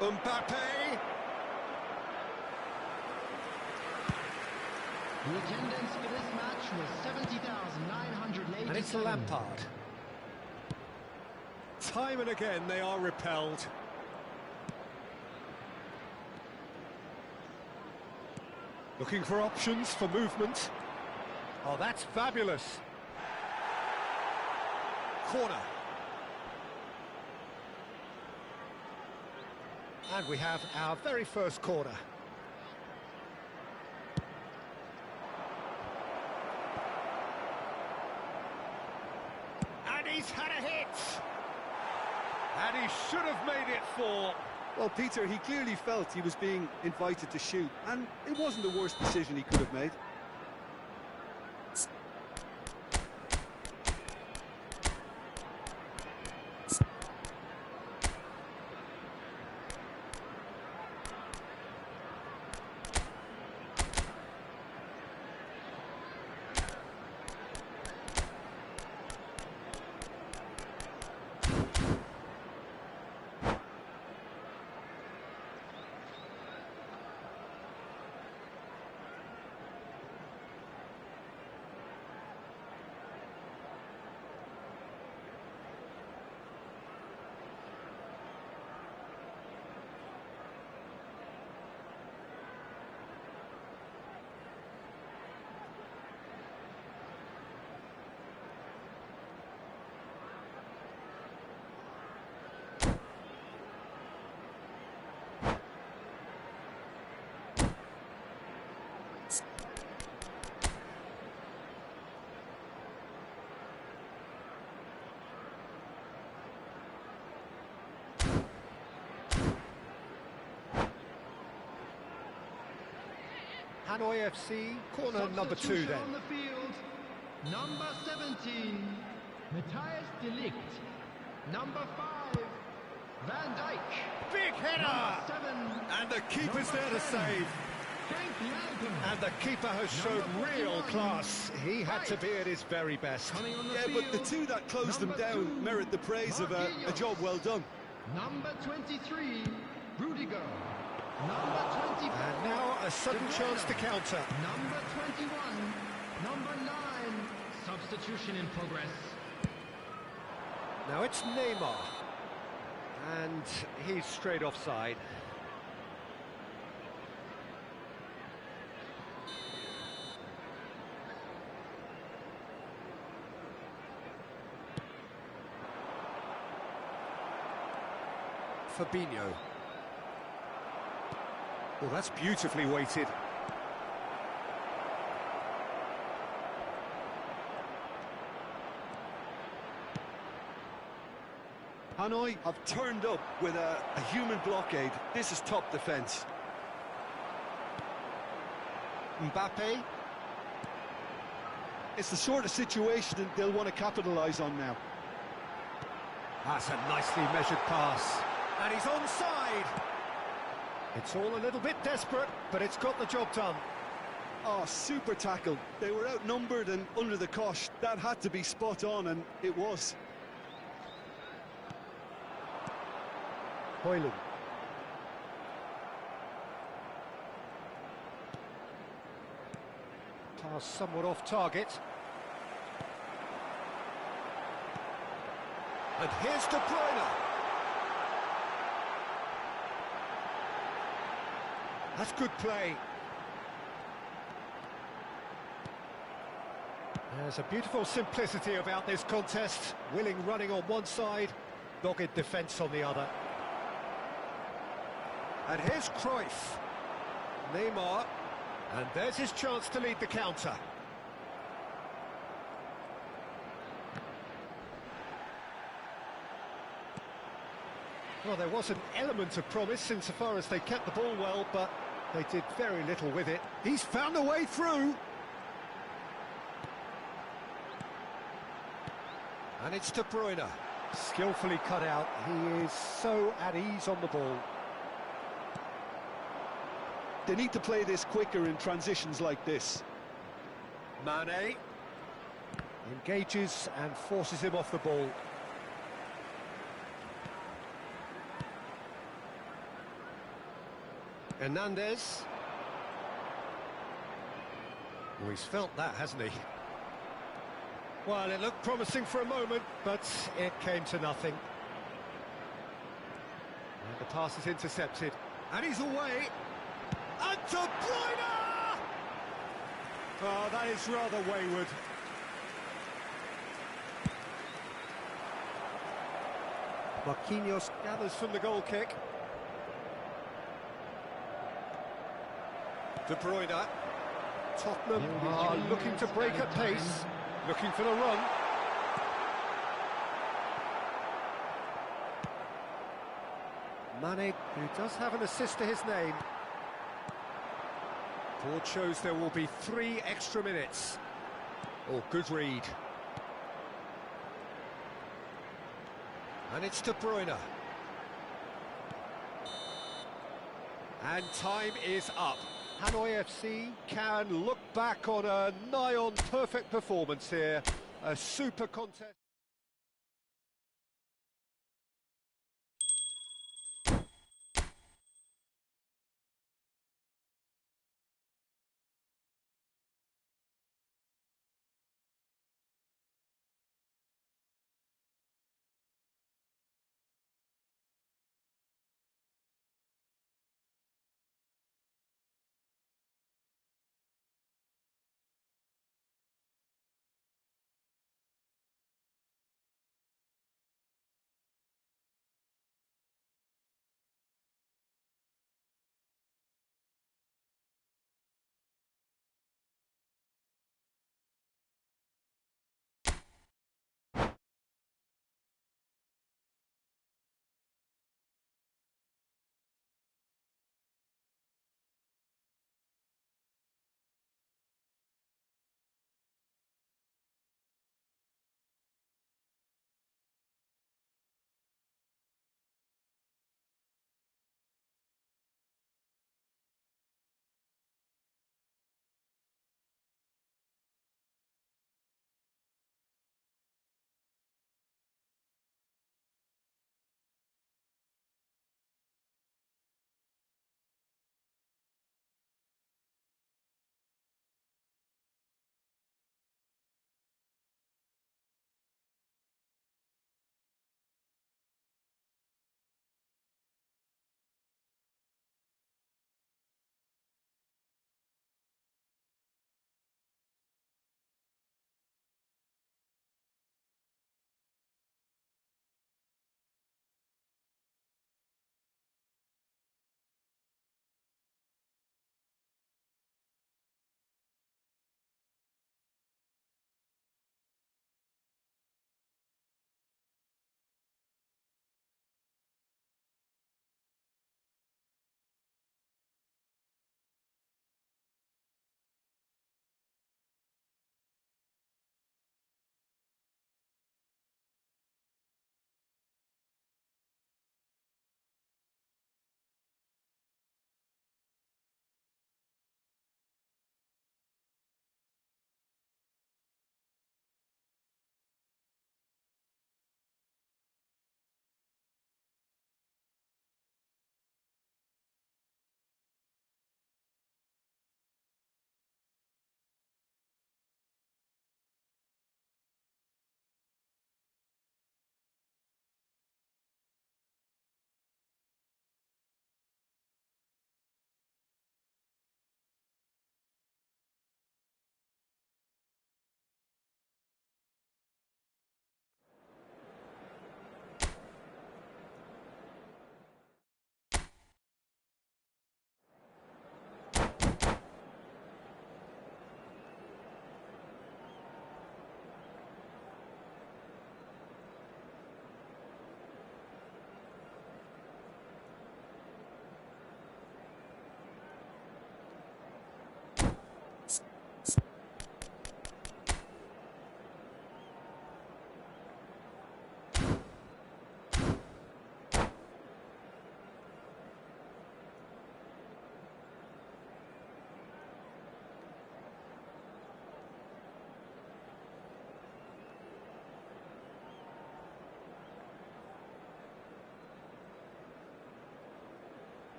Mbappe! The attendance for this match was 70,987. And it's Lampard. Time and again they are repelled. Looking for options for movement. Oh, that's fabulous. Corner. And we have our very first corner. And he's had a hit. And he should have made it 4. Well, Peter, he clearly felt he was being invited to shoot, and it wasn't the worst decision he could have made. Hanoi FC, corner number 2 then. On the field, number 17, Matthias de Ligt. Number 5, Van Dijk. Big header! Number 7, And the keeper's there to save. Frank Lampard. And the keeper has shown Number real 41, class. He had to be at his very best. Coming on the Yeah, field, but the two that closed them number down 2, merit the praise of a job well done. Number 23, Rudiger. Number 24. And now a sudden chance to counter. Number 21, number 9, substitution in progress. Now it's Neymar. And he's straight offside. Fabinho. Oh, that's beautifully weighted. Hanoi have turned up with a human blockade. This is top defence. Mbappe. It's the sort of situation that they'll want to capitalise on now. That's a nicely measured pass. And he's onside. It's all a little bit desperate, but it's got the job done. Oh, super tackle. They were outnumbered and under the cosh. That had to be spot on, and it was. Hoyland. Pass somewhat off target. And here's De Bruyne. That's good play. There's a beautiful simplicity about this contest. Willing running on one side, dogged defence on the other. And here's Cruyff. Neymar. And there's his chance to lead the counter. Well, there was an element of promise insofar as they kept the ball well, but they did very little with it. He's found a way through. And it's De Bruyne. Skillfully cut out. He is so at ease on the ball. They need to play this quicker in transitions like this. Mane engages and forces him off the ball. Hernandez. Oh, he's felt that, hasn't he? Well, it looked promising for a moment, but it came to nothing. And the pass is intercepted, and he's away. And De Bruyne! Oh, that is rather wayward. Marquinhos gathers from the goal kick. De Bruyne. Tottenham are looking to break at pace, looking for the run. Mane, who does have an assist to his name. Board shows there will be 3 extra minutes. Oh, good read. And it's De Bruyne. And time is up. Hanoi FC can look back on a nigh-on perfect performance here. A super contest.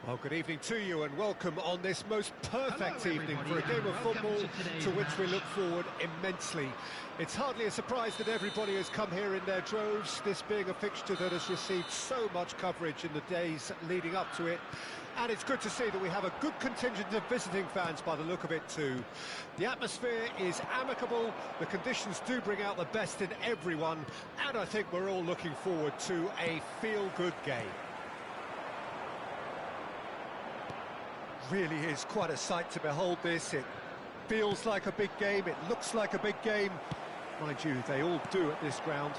Well, good evening to you and welcome on this most perfect evening for a game of football to which we look forward immensely. It's hardly a surprise that everybody has come here in their droves, this being a fixture that has received so much coverage in the days leading up to it. And it's good to see that we have a good contingent of visiting fans by the look of it too. The atmosphere is amicable, the conditions do bring out the best in everyone, and I think we're all looking forward to a feel-good game. Really is quite a sight to behold this. It feels like a big game, it looks like a big game. Mind you, they all do at this ground.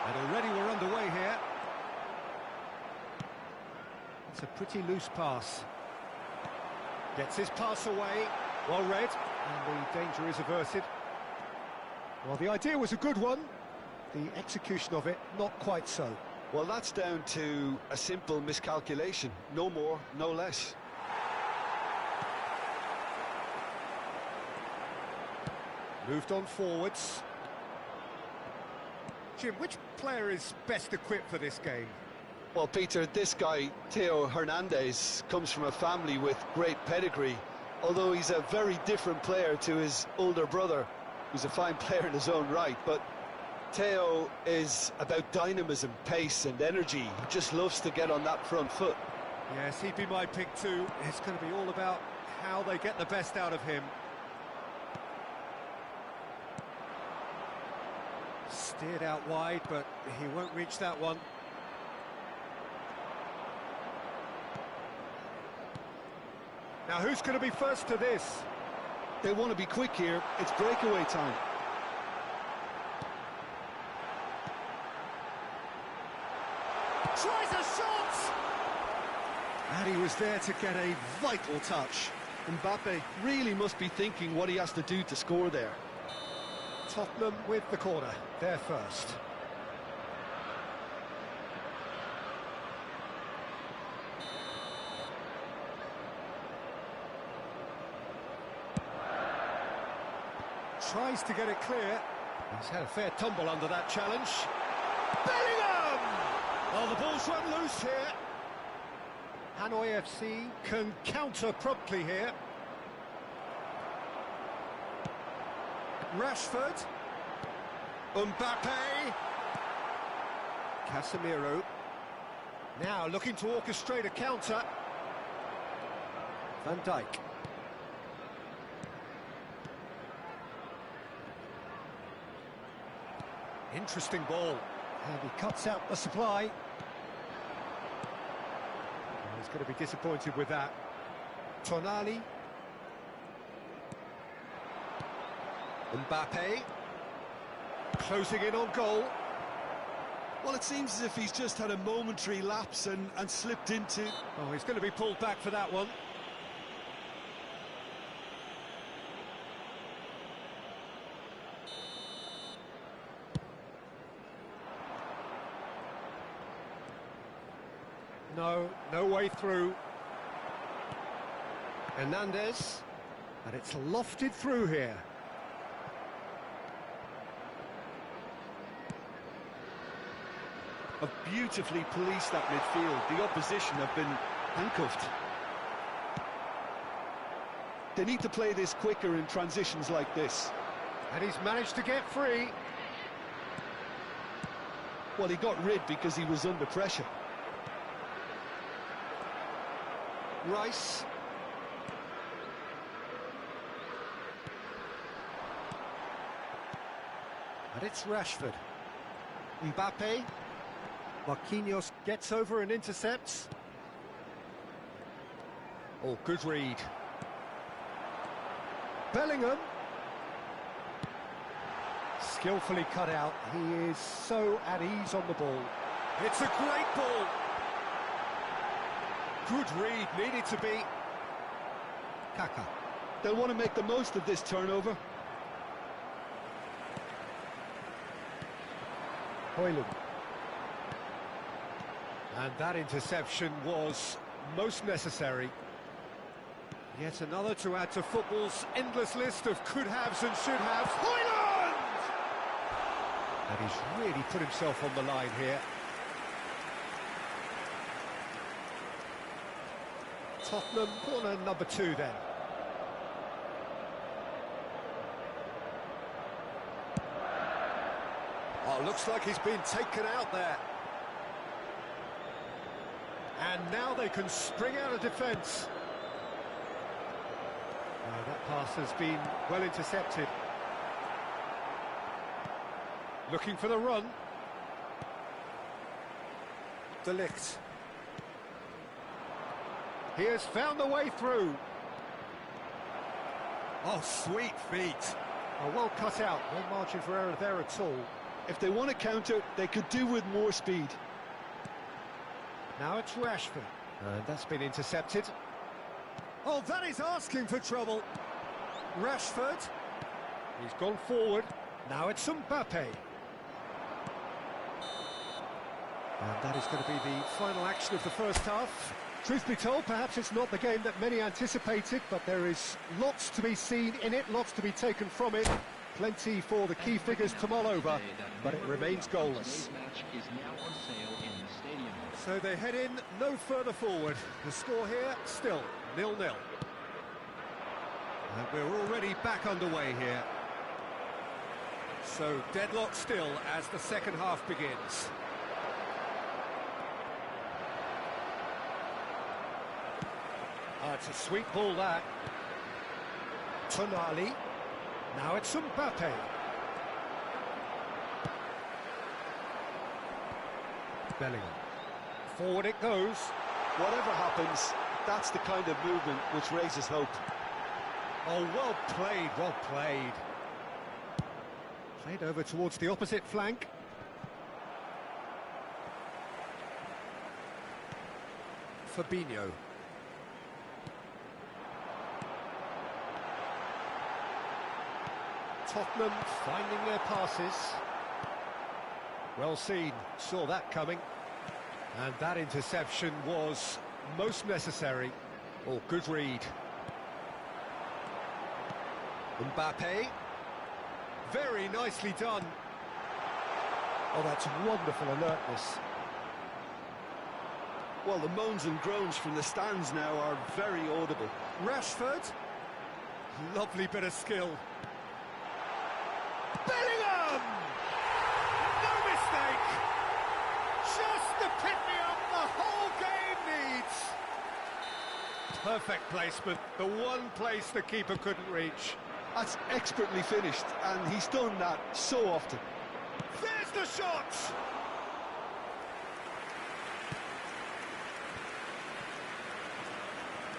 And already we're underway here. It's a pretty loose pass. Gets his pass away, well read, and the danger is averted. Well, the idea was a good one, the execution of it, not quite so. Well, that's down to a simple miscalculation, no more, no less. Moved on forwards. Jim, which player is best equipped for this game? Well, Peter, this guy, Theo Hernandez, comes from a family with great pedigree, although he's a very different player to his older brother, who's a fine player in his own right, but Theo is about dynamism, pace and energy. He just loves to get on that front foot. Yes, he'd be my pick too. It's going to be all about how they get the best out of him. Steered out wide, but he won't reach that one. Now, who's going to be first to this? They want to be quick here. It's breakaway time. Tries a shot! And he was there to get a vital touch. Mbappe really must be thinking what he has to do to score there. Tottenham with the corner, they're first. Tries to get it clear. He's had a fair tumble under that challenge. Bellingham! Well, the ball's run loose here. Hanoi FC can counter promptly here. Rashford. Mbappe. Casemiro. Now looking to orchestrate a counter. Van Dijk. Interesting ball. And he cuts out the supply. He's going to be disappointed with that. Tonali. Mbappe. Closing in on goal. Well, it seems as if he's just had a momentary lapse and slipped into... Oh, he's going to be pulled back for that one. No way through. Hernandez, and it's lofted through here. Have beautifully policed that midfield. The opposition have been handcuffed. They need to play this quicker in transitions like this. And he's managed to get free. Well, he got rid because he was under pressure. Rice. And it's Rashford. Mbappe. Marquinhos gets over and intercepts. Oh, good read. Bellingham. Skillfully cut out. He is so at ease on the ball. It's a great ball. Good read, needed to be. Kaka. They'll want to make the most of this turnover. Højlund. And that interception was most necessary. Yet another to add to football's endless list of could-haves and should-haves. Højlund! And he's really put himself on the line here. Tottenham, corner number 2 then. Oh, looks like he's been taken out there. And now they can spring out of defence. That pass has been well intercepted. Looking for the run. De Ligt. He has found the way through. Oh, sweet feet. Oh, well cut out. No margin for error there at all. If they want to counter, they could do with more speed. Now it's Rashford. That's been intercepted. Oh, that is asking for trouble. Rashford. He's gone forward. Now it's Mbappe. And that is going to be the final action of the first half. Truth be told, perhaps it's not the game that many anticipated, but there is lots to be seen in it, lots to be taken from it. Plenty for the key figures to mull over, but it remains goalless. So they head in no further forward. The score here, still 0-0. And we're already back underway here. So deadlock still as the second half begins. It's a sweet ball, that. Tonali. Now it's Mbappe. Bellingham. Forward it goes. Whatever happens, that's the kind of movement which raises hope. Oh, well played, well played. Played over towards the opposite flank. Fabinho. Tottenham finding their passes. Well seen, saw that coming. And that interception was most necessary. Oh, good read. Mbappe. Very nicely done. Oh, that's wonderful alertness. Well, the moans and groans from the stands now are very audible. Rashford. Lovely bit of skill. Bellingham! No mistake! Just the pick-me-up the whole game needs! Perfect placement, the one place the keeper couldn't reach. That's expertly finished, and he's done that so often. There's the shot!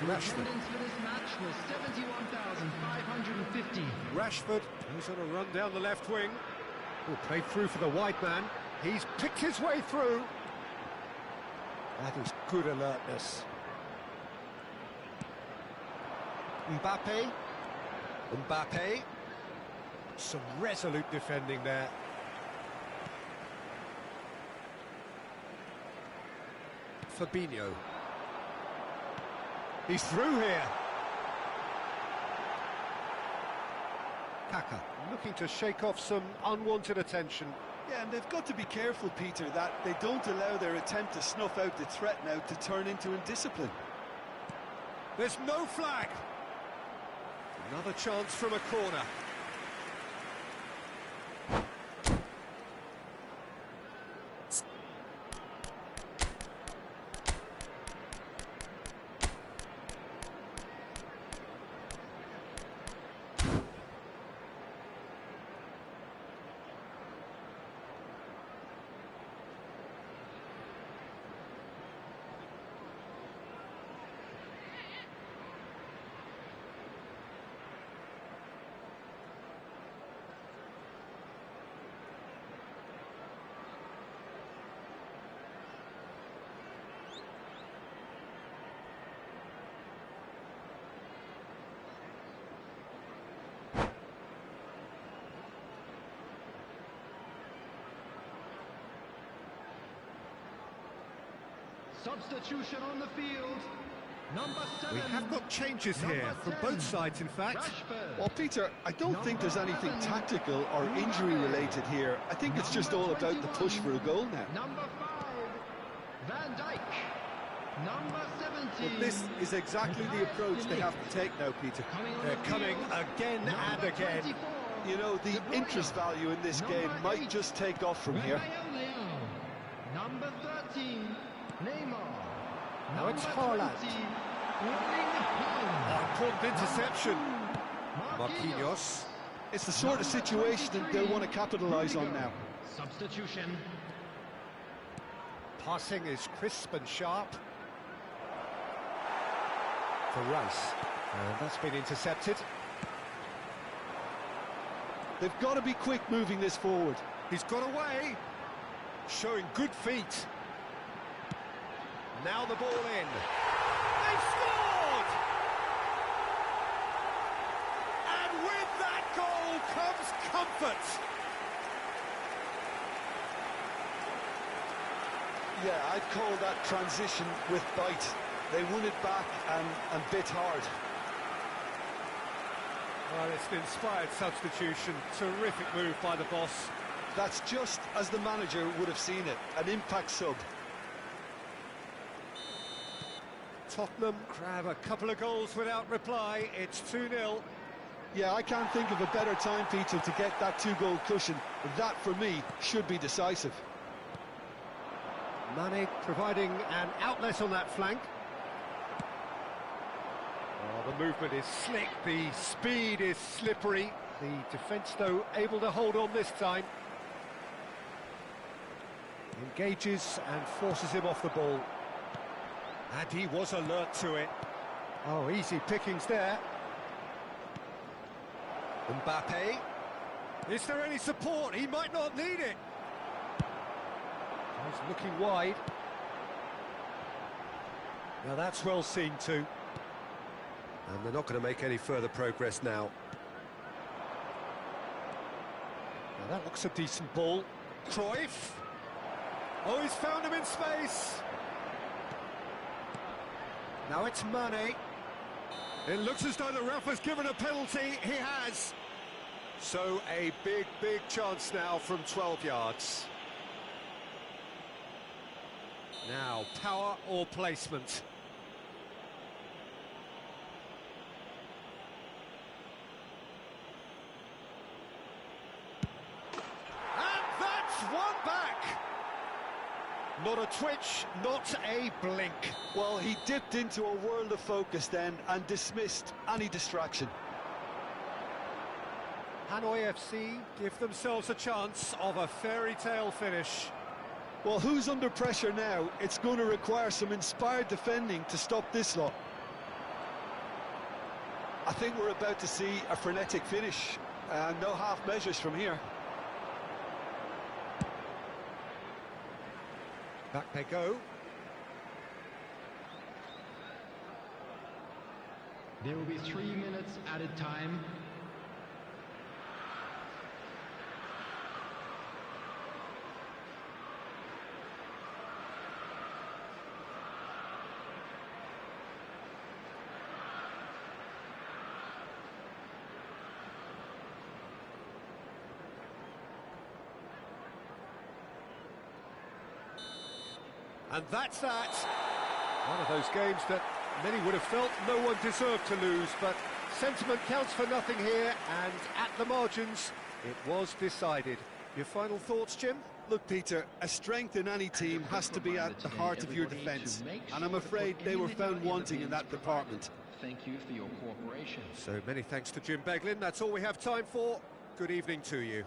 Rashford. For this match was 71,550. Rashford, who's on a run down the left wing. Oh, played through for the wide man. He's picked his way through. That is good alertness. Mbappe. Mbappe. Some resolute defending there. Fabinho. He's through here. Kaka looking to shake off some unwanted attention. Yeah, and they've got to be careful, Peter, that they don't allow their attempt to snuff out the threat now to turn into indiscipline. There's no flag. Another chance from a corner. Substitution on the field. Number 7. We have got changes here from both sides, in fact. Rashford. Well, Peter, I don't think there's anything tactical or injury-related here. I think it's just all about the push for a goal now. Number 5. Van Dijk. Number 17. But this is exactly the approach they have to take now, Peter. They're coming again and again. 24. You know, the interest value in this game might just take off from here. Number 13, Neymar. Now it's Number Haaland. 20, Erling Haaland. Important interception. Marquinhos. It's the sort of situation that they'll want to capitalise on now. Substitution. Passing is crisp and sharp. For Rice. And that's been intercepted. They've got to be quick moving this forward. He's got away. Showing good feet. Now the ball in. They've scored! And with that goal comes comfort. Yeah, I'd call that transition with bite. They won it back and bit hard. Well, it's an inspired substitution. Terrific move by the boss. That's just as the manager would have seen it, an impact sub. Tottenham grab a couple of goals without reply. It's 2-0. Yeah, I can't think of a better time, Peter, to get that two-goal cushion. That, for me, should be decisive. Mane providing an outlet on that flank. Oh, the movement is slick, the speed is slippery. The defence, though, able to hold on this time. Engages and forces him off the ball. And he was alert to it. Oh, easy pickings there. Mbappe. Is there any support? He might not need it. He's looking wide. Now that's well seen too. And they're not going to make any further progress now. Now that looks a decent ball. Cruyff. Oh, he's found him in space. Now it's Mane. It looks as though the ref has given a penalty. He has. So a big, big chance now from 12 yards. Now, power or placement? And that's one back! Not a twitch, not a blink. Well, he dipped into a world of focus then and dismissed any distraction. Hanoi FC give themselves a chance of a fairy tale finish. Well, who's under pressure now? It's going to require some inspired defending to stop this lot. I think we're about to see a frenetic finish. No half measures from here. Back they go. There will be 3 minutes added time. And that's that. One of those games that many would have felt no one deserved to lose, but sentiment counts for nothing here, and at the margins, it was decided. Your final thoughts, Jim? Look, Peter, a strength in any team has to be at the heart of your defence, and I'm afraid they were found wanting in that department. Thank you for your cooperation. So many thanks to Jim Beglin. That's all we have time for. Good evening to you.